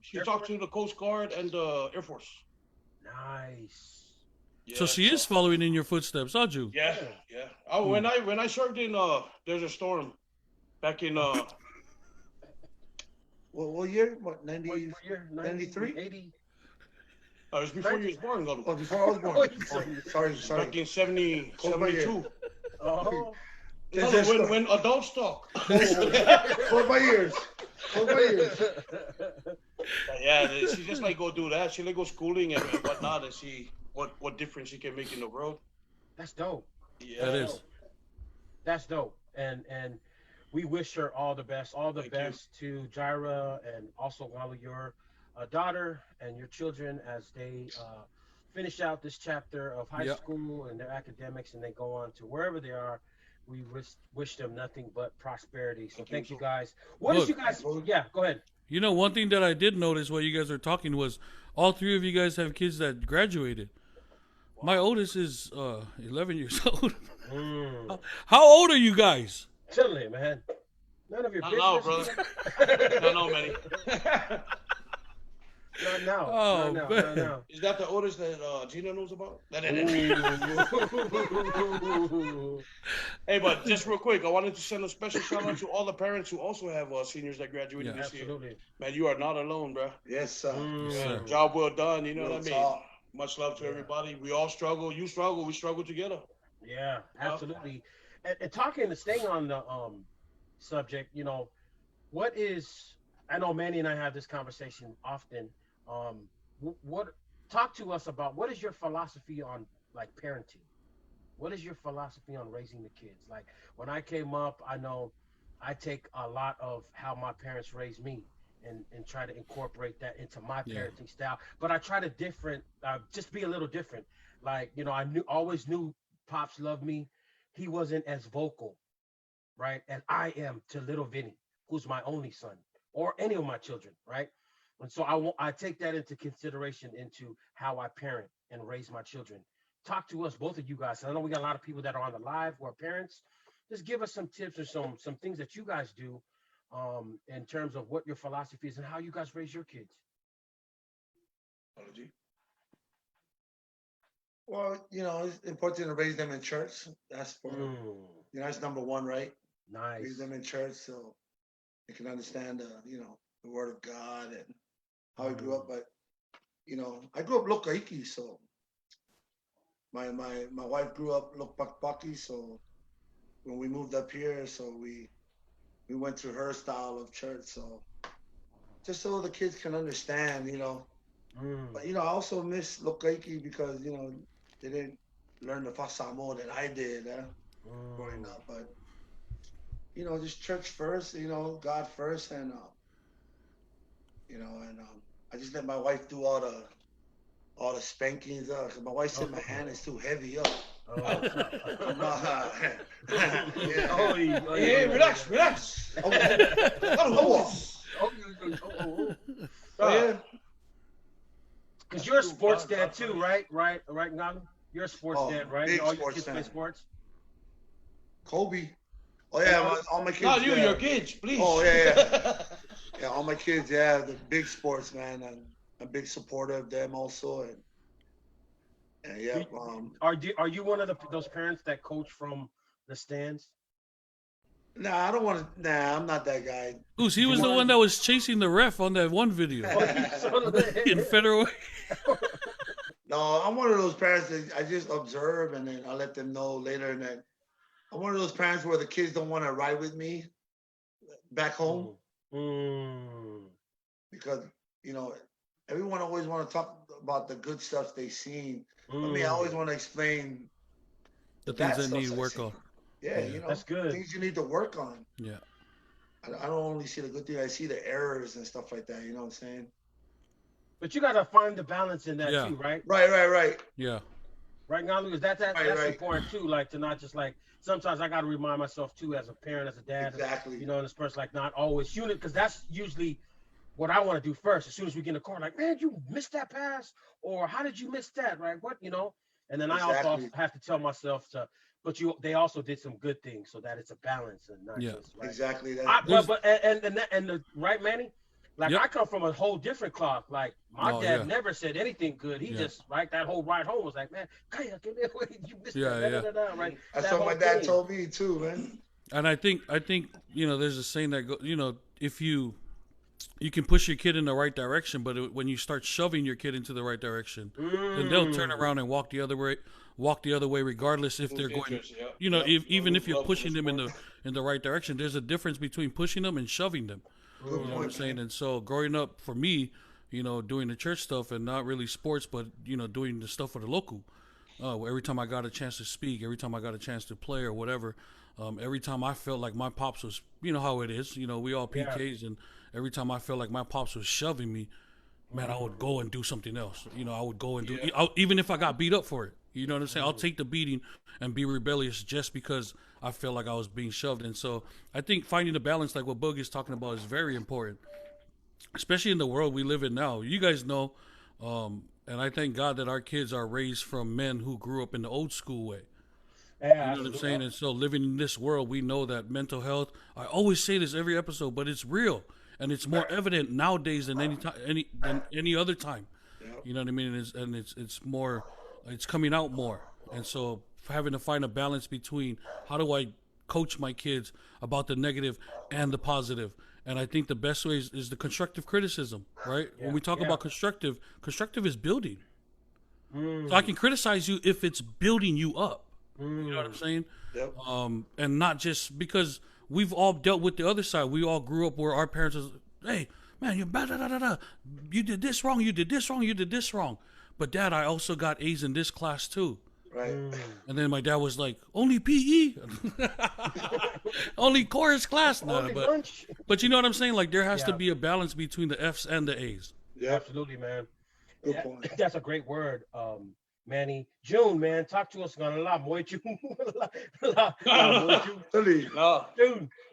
She talked to the Coast Guard and the Air Force. Nice. Yeah, so she is following in your footsteps, aren't you? Yeah. Oh, when I served in Desert Storm back in what year? What, 90? What year? 93? 80. It was before you was born, Galu. Oh, before I was born. Sorry. Back in 72. Oh. When adults talk. Hold my ears. Yeah, she just go do that. She go schooling and whatnot and see what difference she can make in the world. That's dope. Yeah, that is. That's dope. And we wish her all the best. All the best to Jaira and also Galu, your daughter and your children as they finish out this chapter of high school and their academics, and they go on to wherever they are. We wish them nothing but prosperity. So thank you guys. Yeah, go ahead. One thing that I did notice while you guys are talking was all three of you guys have kids that graduated. My oldest is 11 years old. How old are you guys? Chilling, man. None of your business. Not now, brother. Not now, Manny. Not now. Oh, not man. now. Is that the oldest that Gina knows about? Hey, but just real quick, I wanted to send a special shout out to all the parents who also have seniors that graduated this year. Man, you are not alone, bro. Yes, sir. Sir. Job well done. You know what I mean? Talk. Much love to everybody. We all struggle. You struggle. We struggle together. Yeah, absolutely. And talking, staying on the subject, you know, what is? I know Manny and I have this conversation often. Talk to us about what is your philosophy on like parenting? What is your philosophy on raising the kids? Like when I came up, I know I take a lot of how my parents raised me and try to incorporate that into my parenting style. But I try to just be a little different. Like, you know, always knew Pops loved me. He wasn't as vocal, right? And I am to little Vinny, who's my only son, or any of my children, right? And so I take that into consideration into how I parent and raise my children. Talk to us, both of you guys. I know we got a lot of people that are on the live who are parents. Just give us some tips or some things that you guys do in terms of what your philosophy is and how you guys raise your kids. Well, you know, it's important to raise them in church. That's for you know, that's number one, right? Nice. Raise them in church so they can understand you know, the word of God and how I grew up. But you know, I grew up Lokaiki, so my wife grew up Lokpakpaki, so when we moved up here, so we went to her style of church, so just so the kids can understand, you know. But you know, I also miss Lokaiki because you know they didn't learn the Fasamo that I did growing up. But you know, just church first, you know, God first, and you know, and I just let my wife do all the spankings. Cause my wife said my hand is too heavy. Hey, relax. Yeah. Because you're a sports dad too, right, Galu? You're a sports dad, right? Big All your sports kids play fan. sports? Kobe. Oh yeah, all my kids. Not you, your kids, please. Oh yeah. Yeah, all my kids, yeah, the big sports, man. I'm a big supporter of them also, and yeah. Are you one of those parents that coach from the stands? Nah, I don't want to. Nah, I'm not that guy. Oos, he was the one that was chasing the ref on that one video in Federal. No, I'm one of those parents that I just observe and then I let them know later. And then I'm one of those parents where the kids don't want to ride with me back home because you know everyone always want to talk about the good stuff they've seen. I mean, I always want to explain The things that need work on. Yeah, you know, that's good. Things you need to work on. Yeah. I don't only see the good thing; I see the errors and stuff like that. You know what I'm saying? But you gotta find the balance in that too, right? Right. Yeah. Right, Galu, that's important too. Like to not just like sometimes I gotta remind myself too, as a parent, as a dad, exactly. You know, and this person like not always unit because that's usually what I want to do first. As soon as we get in the car, like, man, you missed that pass, or how did you miss that? Right? What you know? And then I also have to tell myself to. But they also did some good things so that it's a balance and not just right. Exactly that. And right, Manny, like I come from a whole different cloth. Like my dad never said anything good. He just that whole ride home was like, man, you missed that. Right. That's what my dad told me too, man. And I think you know there's a saying that you know if you can push your kid in the right direction, but when you start shoving your kid into the right direction, then they'll turn around and walk the other way regardless if they're going you know even if you're pushing them in the right direction. There's a difference between pushing them and shoving them. You know what I'm saying? And so growing up for me, you know, doing the church stuff and not really sports, but you know, doing the stuff for the local, every time I got a chance to speak, every time I got a chance to play or whatever, every time I felt like my pops was, you know how it is, you know, we all PKs, and every time I felt like my pops was shoving me, man, I would go and do something else. You know, I would go and do, even if I got beat up for it. You know what I'm saying? I'll take the beating and be rebellious just because I felt like I was being shoved. And so I think finding the balance, like what Boog is talking about, is very important, especially in the world we live in now. You guys know, And I thank God that our kids are raised from men who grew up in the old school way. Yeah, You know what I'm saying? And so living in this world, we know that mental health, I always say this every episode, but it's real. And it's more evident nowadays than any other time. You know what I mean? It's more, it's coming out more. And so having to find a balance between how do I coach my kids about the negative and the positive. And I think the best way is the constructive criticism, right? When we talk about constructive is building. So I can criticize you if it's building you up. You know what I'm saying? Yep. And not just because we've all dealt with the other side. We all grew up where our parents was, hey, man, you're bad, you did this wrong, you did this wrong, you did this wrong. But Dad, I also got A's in this class too. Right. And then my dad was like, only PE? Only chorus class? Nah, but you know what I'm saying? Like there has to be a balance between the F's and the A's. Yeah. Absolutely, man. Good point. That's a great word, Manny. June, man, talk to us on a lot more. June,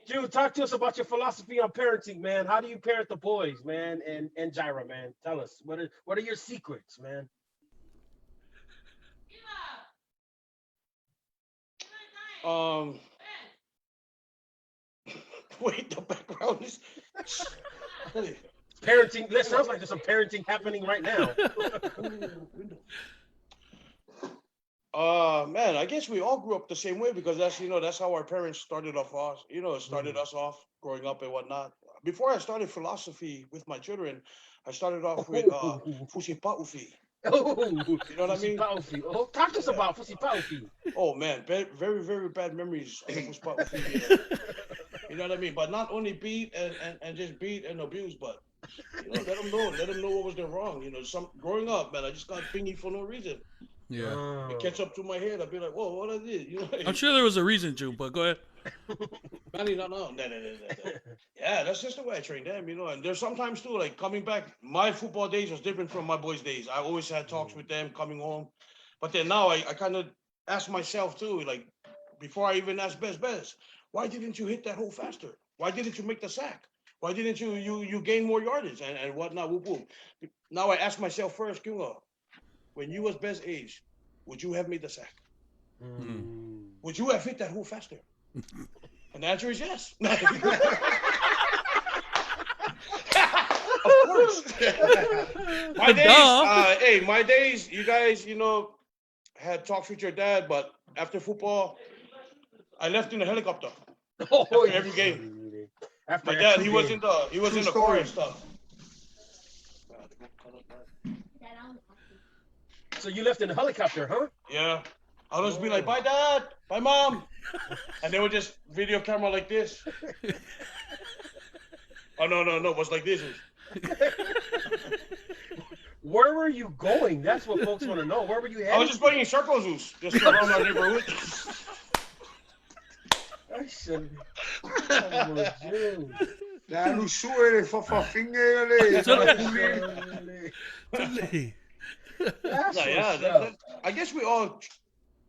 June, talk to us about your philosophy on parenting, man. How do you parent the boys, man? And Jaira, man, tell us what are your secrets, man? Wait, the background is Parenting. That sounds like there's some parenting happening right now. Man, I guess we all grew up the same way because that's how our parents started off us. Us off growing up and whatnot. Before I started philosophy with my children, I started off with Fusi Paufi. Oh, you know what I mean? Oh, talk to us about Fusi Paufi. Oh man, very, very bad memories of Fusi Paufi. You know what I mean? But not only beat and just beat and abuse, but let them know what was their wrong. Growing up, man, I just got bingy for no reason. Yeah. It catch up to my head. I'd be like, whoa, what I did? I'm sure there was a reason, June, but go ahead. No. Yeah, that's just the way I train them, and there's sometimes too, like coming back, my football days was different from my boys' days. I always had talks with them coming home. But then now I kind of ask myself too, like before I even ask Bez, why didn't you hit that hole faster? Why didn't you make the sack? Why didn't you gain more yardage and whatnot? Whoop, whoop. Now I ask myself first, when you was Bez age, would you have made the sack? Would you have hit that hole faster? And the answer is yes. Of course. My days, you guys, had talks with your dad, but after football, I left in a helicopter. After every game. My dad, he was in the car and stuff. So you left in a helicopter, huh? Yeah. I'll just be like, bye, Dad. Bye, Mom. And they would just video camera like this. Oh, no. It was like this. Where were you going? That's what folks want to know. Where were you heading? I was just playing in circles, just around our neighborhood. I should Galu suere fafafinge I guess we all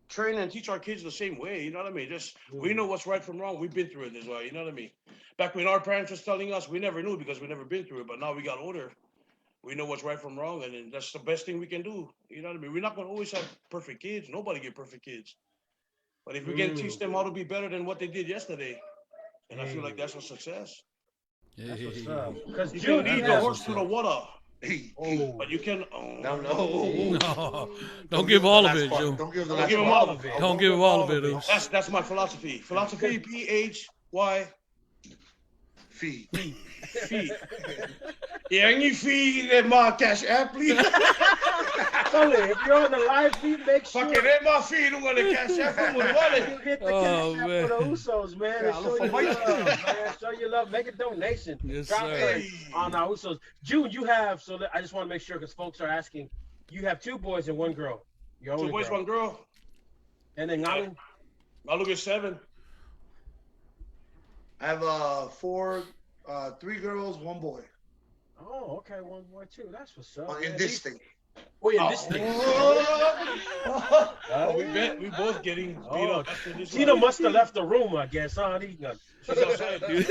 train and teach our kids the same way, you know what I mean? Just we know what's right from wrong. We've been through it as well, you know what I mean? Back when our parents was telling us, we never knew because we never been through it. But now we got older, we know what's right from wrong, and then that's the best thing we can do. You know what I mean? We're not gonna always have perfect kids. Nobody get perfect kids. But if we can teach them how to be better than what they did yesterday, and I feel like that's a success. That's what's up. Because you can lead the horse to the water. But you can. No. Don't give all of it, Joe. Don't give him all of it. Don't give him all of it. That's my philosophy. Philosophy, PHY. Fee. Yang you feed that my cash app, please. If you're on the live feed, make sure. Fucking hit my feed. I'm gonna cash app with wallet. You hit the cash app for the Usos, man. And show you love, man. Show you love. Make a donation. Yes, Drop sir. on our Usos. June, you have. So I just want to make sure because folks are asking. You have 2 boys and 1 girl. Your only 2 boys, girl. 1 girl. And then Galu. Galu is 7. I have 3 girls, 1 boy. Oh, okay, 1 boy, 2. That's what's up. In this thing. Oh, in this thing. We both getting beat up after this. Tina must have left the room, I guess, huh? She's outside, dude.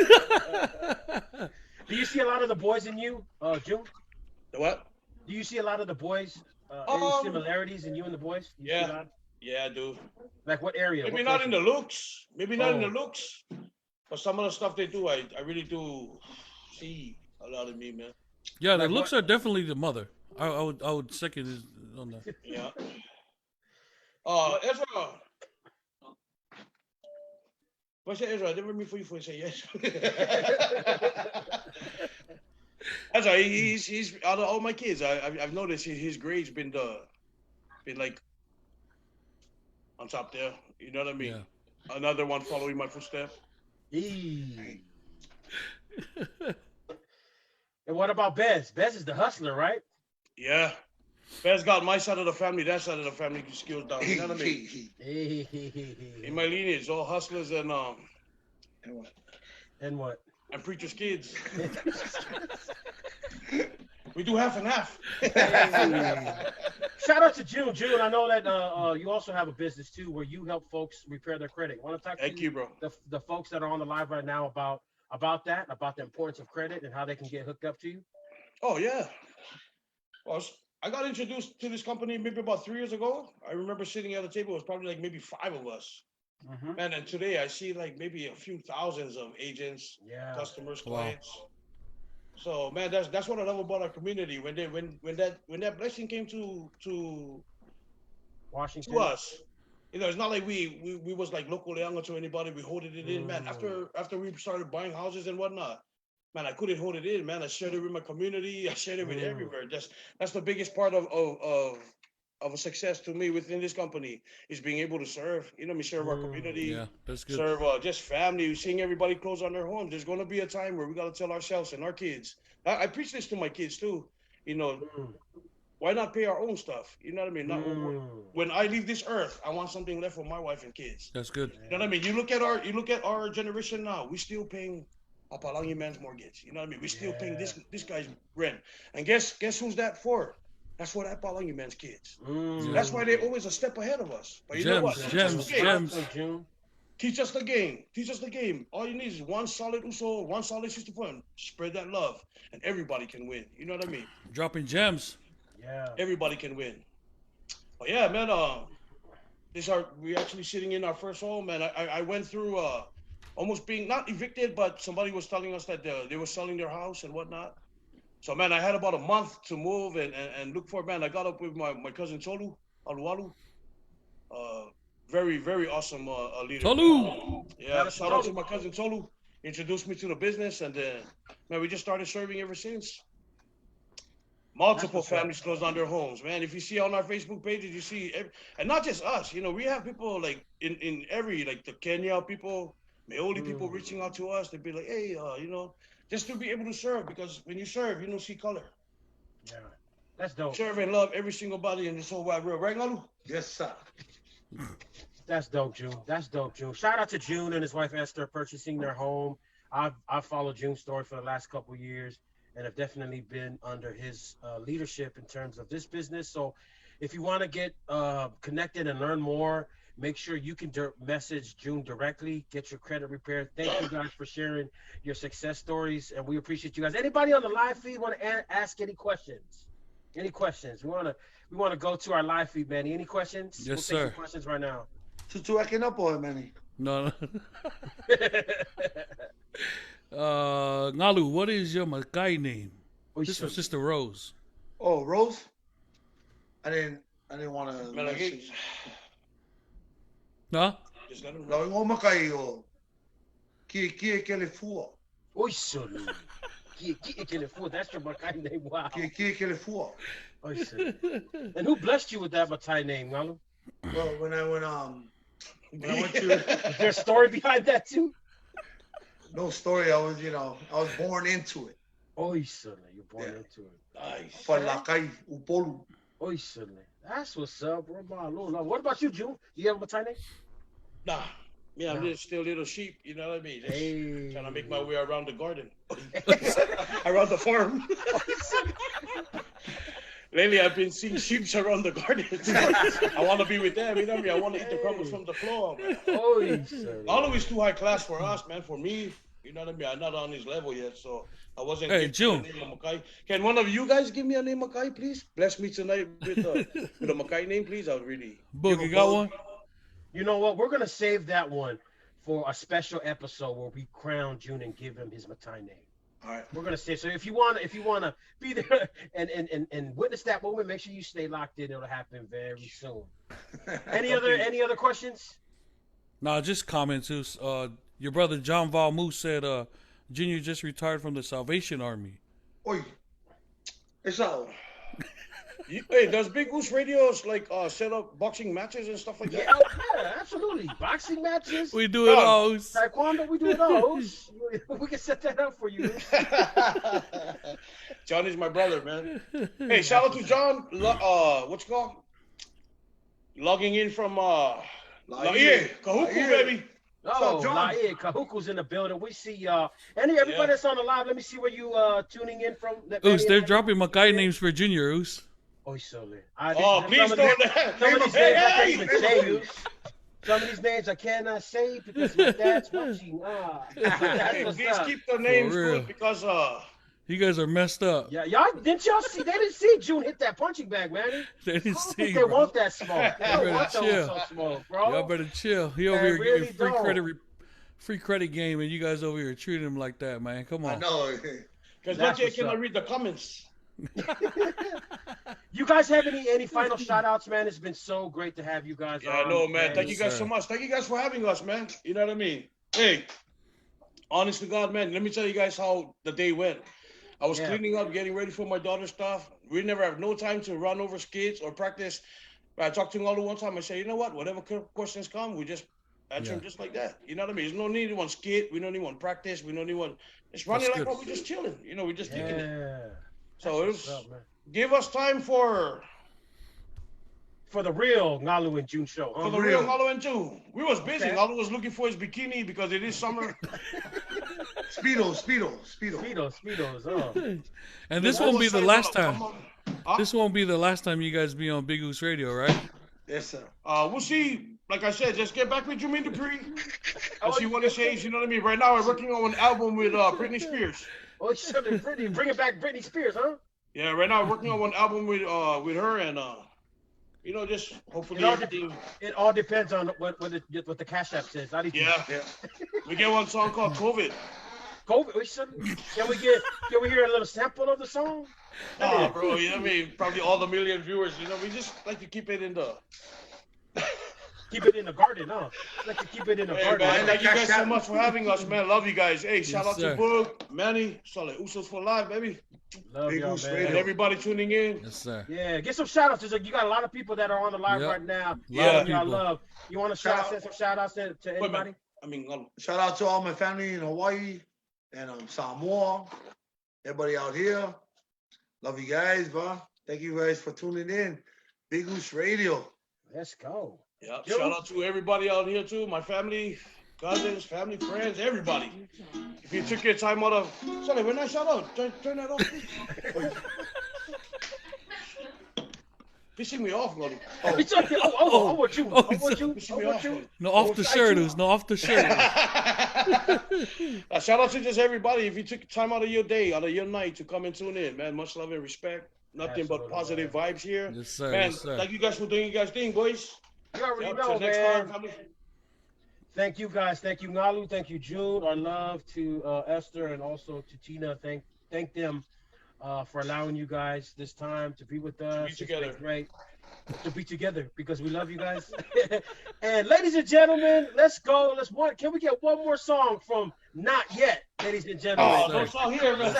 Do you see a lot of the boys in you, June? The what? Do you see a lot of the boys Any similarities in you and the boys? Yeah, I do. Like what area? Maybe what not in the looks. Maybe not in the Oh. looks. But some of the stuff they do, I really do see a lot of me, man. Yeah, the Like looks what? are definitely the mother. I would second his on that. Yeah. Ezra. What's that, Ezra? I never mean for you to say yes. Ezra, he's out of all my kids. I've noticed his grades been like on top there. You know what I mean? Yeah. Another one following my footsteps. And what about Bez? Bez is the hustler, right? Yeah. Bez got my side of the family, that side of the family skills down. You know what I mean? In my lineage, all hustlers and what? And what? And preachers' kids. We do half and half. Shout out to June. June, I know that you also have a business too where you help folks repair their credit. Want to talk Thank you, bro. The folks that are on the live right now about that, about the importance of credit and how they can get hooked up to you? Oh, yeah. Well, I got introduced to this company maybe about 3 years ago. I remember sitting at the table. It was probably like maybe 5 of us. Mm-hmm. Man, and today I see like maybe a few thousands of agents, customers, clients. Wow. So man, that's what I love about our community. When that blessing came to Washington to us, you know, it's not like we was like local leanga to anybody. We holded it in, man. After we started buying houses and whatnot, man, I couldn't hold it in, man. I shared it with my community. I shared it with everywhere. That's the biggest part of a success to me within this company is being able to serve. You know, me serve our community. Yeah, that's good. Serve just family. Seeing everybody close on their homes. There's going to be a time where we got to tell ourselves and our kids. I preach this to my kids too. You know, why not pay our own stuff? You know what I mean? When I leave this earth, I want something left for my wife and kids. That's good. You know what I mean? You look at our generation now. We still paying a Palangi man's mortgage. You know what I mean? We still paying this guy's rent. And guess who's that for? That's for that Palangi man's kids. That's why they're always a step ahead of us. But you know what? Gems. Teach us the game. Teach us the game. All you need is one solid uso, one solid system fund. Spread that love, and everybody can win. You know what I mean? Dropping gems. Yeah. Everybody can win. But yeah, man. We actually sitting in our first home, man. I went through almost being not evicted, but somebody was telling us that they were selling their house and whatnot. So man, I had about a month to move and look for it, man. I got up with my cousin Salu, Alualu. Very, very awesome leader. Salu! Yeah, shout out to my cousin Salu. Introduced me to the business, and then, man, we just started serving ever since. Multiple families closed on their homes, man. If you see on our Facebook pages, you see, and not just us, you know, we have people like in every, like the Kenya people, Maoli people reaching out to us. They'd be like, hey, you know, just to be able to serve, because when you serve, you don't see color. Yeah, that's dope. Serve and love every single body in this whole wide world, right, Galu? Yes, sir. That's dope, June. That's dope, June. Shout out to June and his wife Esther purchasing their home. I've followed June's story for the last couple of years and have definitely been under his leadership in terms of this business. So if you want to get connected and learn more, make sure you can message June directly, get your credit repaired. Thank you guys for sharing your success stories, and we appreciate you guys. Anybody on the live feed want to ask any questions? Any questions? We want to go to our live feed, Manny. Any questions? Yes, we'll sir. take some questions right now. Tutu acting up on Manny. No. Galu, what is your Makai name? This was Sister Rose. Oh, Rose? I didn't want to. No? Lo ingo makai o. Ki kele fua. Oi, sorry. Ki kele fua. That's your Makai name. Wow. Ki kele fua. Oi, sorry. And who blessed you with that Makai name, Galu? Well, when I went to. Is there a story behind that too? No story. I was born into it. Oi, sorry. You're born into it. Nice. Palakai upolu. Oi, sorry. That's what's up, bro. What about you, June? You have a Makai name? Nah. Yeah, I'm just still little sheep, you know what I mean? Just trying to make my way around the garden. Around the farm. Lately, I've been seeing sheep around the garden. I want to be with them, you know what I mean? I want to eat the crumbles from the floor, man. Oh, Always too high class for us, man. For me, You know what I mean? I'm not on his level yet, so I wasn't. Hey, June. The name of Makai. Can one of you guys give me a name, Makai, please? Bless me tonight with a Makai name, please. I'll really. Boog, you got one? You know what? We're gonna save that one for a special episode where we crown June and give him his Matai name. All right. We're gonna say so. If you wanna be there and witness that moment, make sure you stay locked in. It'll happen very soon. Any other questions? Nah, just comments. Your brother John Val Moose said, Junior just retired from the Salvation Army. Oi, it's all. Hey, does Big Goose Radios like set up boxing matches and stuff like that? Yeah, absolutely. Boxing matches. We do it all. Taekwondo, we do it all. We can set that up for you. John is my brother, man. Hey, shout out to John. What's it called? Logging in from Laie, Kahuku, baby. Oh, Laie, Kahuku's in the building. We see y'all. Everybody that's on the live, let me see where you tuning in from. Oos, they're dropping Makai names for Junior, Oos. Oh, sorry. Please don't. Some of these names I can't even say. Some of these names I cannot say because my dad's watching. Please keep the names good because you guys are messed up. Yeah, y'all see? They didn't see June hit that punching bag, man. They didn't see. They want that smoke. They don't want chill. so smoke, bro. Y'all better chill. He over here really getting free credit game, and you guys over here treating him like that, man. Come on. I know. Because not yet can I read the comments. You guys have any final shout outs, man? It's been so great to have you guys on. I know, man. Thank you guys so much. Thank you guys for having us, man. You know what I mean? Hey, honest to God, man, let me tell you guys how the day went. I was cleaning up, getting ready for my daughter's stuff. We never have no time to run over skates or practice. I talked to Galu one time. I said, you know what? Whatever questions come, we just answer them just like that. You know what I mean? There's no need to want skate. We don't need one practice. We don't need one. It's running like we're just chilling. You know, we're just kicking it. So it was, give us time for the real Galu and June show. For the real Galu and June. We was busy. Galu was looking for his bikini because it is summer. Speedos. Oh. And this won't be the last time. This won't be the last time you guys be on Big Goose Radio, right? Yes, sir. We'll see. Like I said, just get back with Jermaine Dupri. I'll see what it says. You know what I mean? Right now, we're working on an album with Britney Spears. Oh, Britney, bringing back Britney Spears, huh? Yeah, right now, we're working on one album with her and you know, just hopefully it all depends on what the Cash App says. Yeah. We get one song called COVID. Can we hear a little sample of the song? Oh, bro, you know what I mean? Probably all the million viewers, you know, we just like to keep it in the... Keep it in the garden, huh? Like to keep it in the garden. Man, thank you guys so much for having us, man. Love you guys. Hey, shout out to Boog, Manny, Salu, Usos for live, baby. Love y'all, man. And everybody tuning in. Yes, sir. Yeah, get some shout outs. You got a lot of people that are on the live right now. Y'all love. You want to send some shout outs to anybody? Shout out to all my family in Hawaii and Samoa. Everybody out here. Love you guys, bro. Thank you guys for tuning in. Big Goose Radio. Let's go. Yeah, shout out to everybody out here too, my family, cousins, family, friends, everybody. If you took your time out of, sorry, when I shout out, turn that off, please. Pissing me off, buddy. What you? No, off the shirt, no, off the shirt. Shout out to just everybody. If you took time out of your day, out of your night to come and tune in, man, much love and respect. Nothing but positive vibes here. Yes, sir. Man, yes, sir. Thank you guys for doing your guys' thing, boys. You already know, man. Thank you, guys. Thank you, Galu. Thank you, June. Our love to Esther and also to Tina. Thank them for allowing you guys this time to be with us. To be together. It's great to be together because we love you guys. And ladies and gentlemen, let's go. Can we get one more song from Not Yet, ladies and gentlemen? Oh, no song here, man.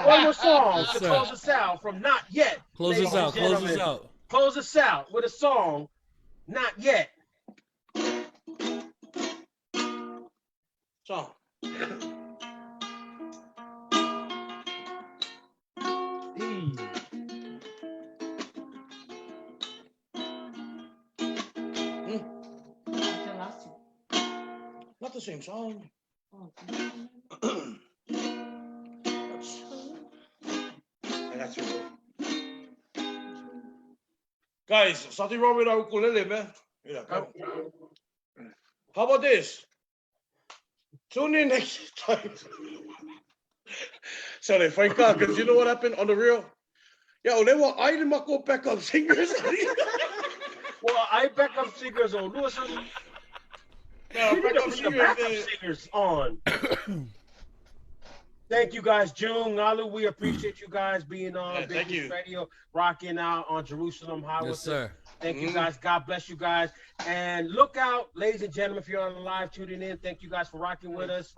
One more song to close us out from Not Yet. Close us out. Close us out with a song. Not Yet. Song. Not the same song. That's it. Guys, something wrong with our ukulele, man. Yeah, come on. How about this? Tune in next time. So they fight out because you know what happened on the real? Yo, they were I didn't go backup singers. Well, I backup singers on Lewison. No, backup singers on. Thank you guys, June, Galu. We appreciate you guys being on Big East Radio, rocking out on Jerusalem Highway. Yes, sir. Thank you guys. God bless you guys. And look out, ladies and gentlemen, if you're on the live tuning in. Thank you guys for rocking with us.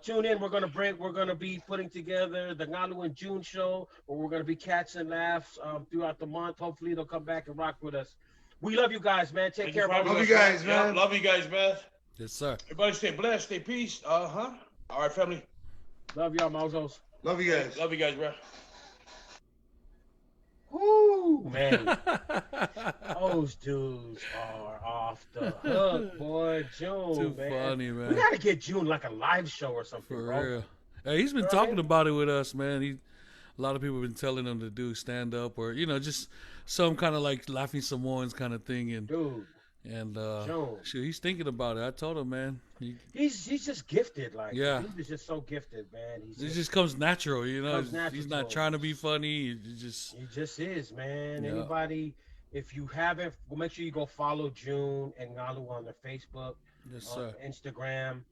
Tune in. We're gonna be putting together the Galu and June show, where we're gonna be catching laughs throughout the month. Hopefully they'll come back and rock with us. We love you guys, man. Take care. Love you guys, man. Love you guys, man. Yes, sir. Everybody stay blessed, stay peace. All right, family. Love y'all, Mozos. Love you guys. Love you guys, bro. Woo, man. Those dudes are off the hook, boy. June, Too man. funny, man. We gotta get June like a live show or something, For bro. real. Hey, he's been talking about it with us, man. A lot of people have been telling him to do stand up or just some kind of like Laughing Samoans kind of thing, and dude. And he's thinking about it. I told him, man. He's just gifted, like he's just so gifted, man. It just comes natural, He's not trying to be funny. He just is, man. Yeah. Anybody, if you haven't, well, make sure you go follow June and Galu on their Facebook, Instagram.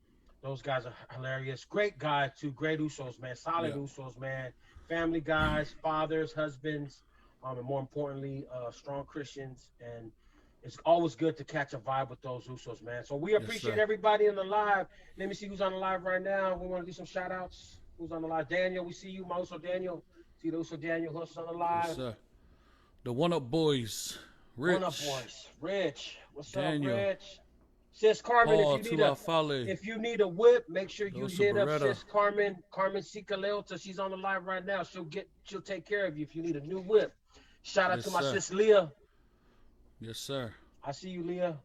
Those guys are hilarious. Great guys too. Great Usos, man. Solid Usos, man. Family guys, fathers, husbands, and more importantly, strong Christians. And it's always good to catch a vibe with those Usos, man. So we appreciate everybody in the live. Let me see who's on the live right now. We want to do some shout outs. Who's on the live? Daniel, we see you. My Uso Daniel. See the Uso Daniel who's on the live. Yes, sir. The One Up Boys. Rich. One Up Boys. Rich. What's Daniel. up, Rich? Sis Carmen, Tuaoa. if you need a whip, make sure you hit up Sis Carmen Sicaleota. She's on the live right now. She'll take care of you if you need a new whip. Shout out to my sis Leah. Yes, sir. I see you, Leah.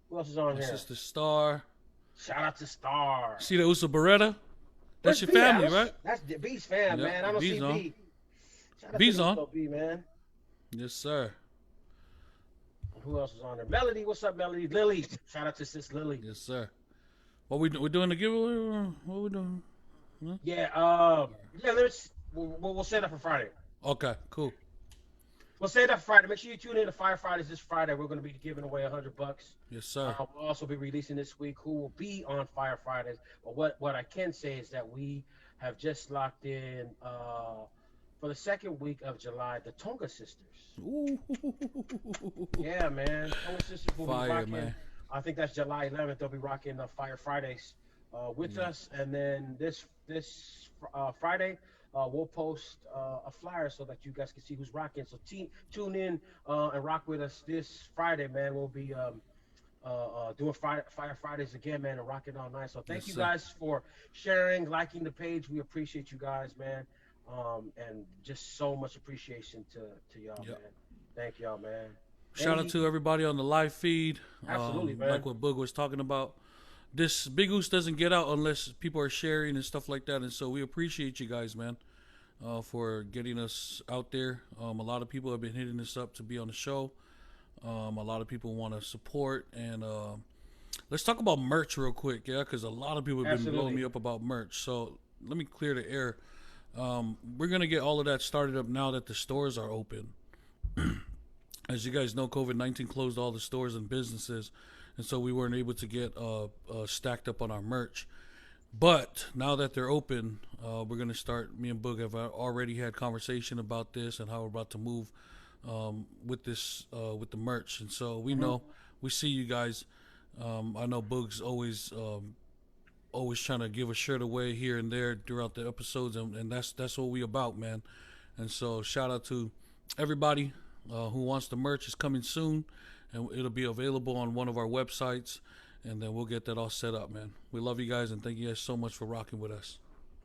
Who else is on here? Sister Star. Shout out to Star. See the Uso Beretta? That's your family, right? That's the B's fam, man. I don't see B. Shout out B's to on. B, man. Yes, sir. Who else is on there? Melody, what's up, Melody? Lily. Shout out to sis Lily. Yes, sir. We're doing the giveaway? What we doing? Huh? Yeah, we'll set up for Friday. Okay, cool. We'll say that Friday. Make sure you tune in to Fire Fridays this Friday. We're going to be giving away $100. Yes, sir. We'll also be releasing this week who will be on Fire Fridays. But what I can say is that we have just locked in for the second week of July the Tonga Sisters. Ooh. Yeah, man. Tonga Sisters will be rocking. Man. I think that's July 11th. They'll be rocking Fire Fridays with us, and then this Friday. We'll post a flyer so that you guys can see who's rocking. So tune in and rock with us this Friday, man. We'll be doing Fire Fridays again, man, and rocking all night. So thank you guys for sharing, liking the page. We appreciate you guys, man. And just so much appreciation to y'all, man. Thank y'all, man. Shout out to everybody on the live feed. Absolutely, man. Like what Boog was talking about. This Big Goose doesn't get out unless people are sharing and stuff like that. And so we appreciate you guys, man, for getting us out there. A lot of people have been hitting us up to be on the show. A lot of people want to support. And let's talk about merch real quick, because a lot of people have been blowing me up about merch. So let me clear the air. We're going to get all of that started up now that the stores are open. As you guys know, COVID-19 closed all the stores and businesses. And so we weren't able to get stacked up on our merch. But now that they're open, we're going to start. Me and Boog have already had conversation about this and how we're about to move with this, with the merch. And so we know, we see you guys. I know Boog's always trying to give a shirt away here and there throughout the episodes. And that's what we about, man. And so shout out to everybody who wants the merch. Is coming soon. And it'll be available on one of our websites, and then we'll get that all set up, man. We love you guys, and thank you guys so much for rocking with us.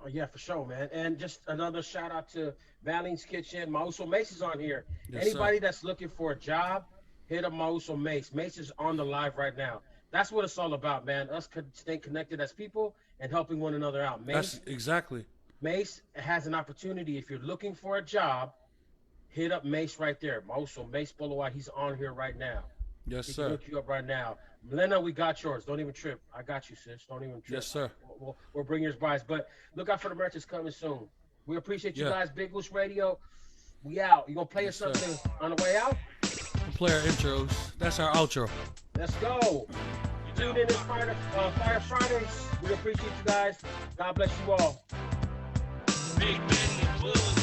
Oh, yeah, for sure, man. And just another shout out to Valeen's Kitchen. Mauso Mace is on here. Yes, anybody that's looking for a job, hit up Mauso Mace. Mace is on the live right now. That's what it's all about, man. Us staying connected as people and helping one another out. That's exactly. Mace has an opportunity. If you're looking for a job, hit up Mace right there. Mauso Mace Bolowai. He's on here right now. Yes, He sir. can hook you up right now. Melena, we got yours. Don't even trip. I got you, sis. Don't even trip. Yes, sir. We'll bring yours prize. But look out for the merch. It's coming soon. We appreciate you guys. Big Goose Radio. We out. You gonna play us something on the way out? We'll play our intros. That's our outro. Let's go. Tune in this Fire Fridays. We appreciate you guys. God bless you all. Big Benny Buzz.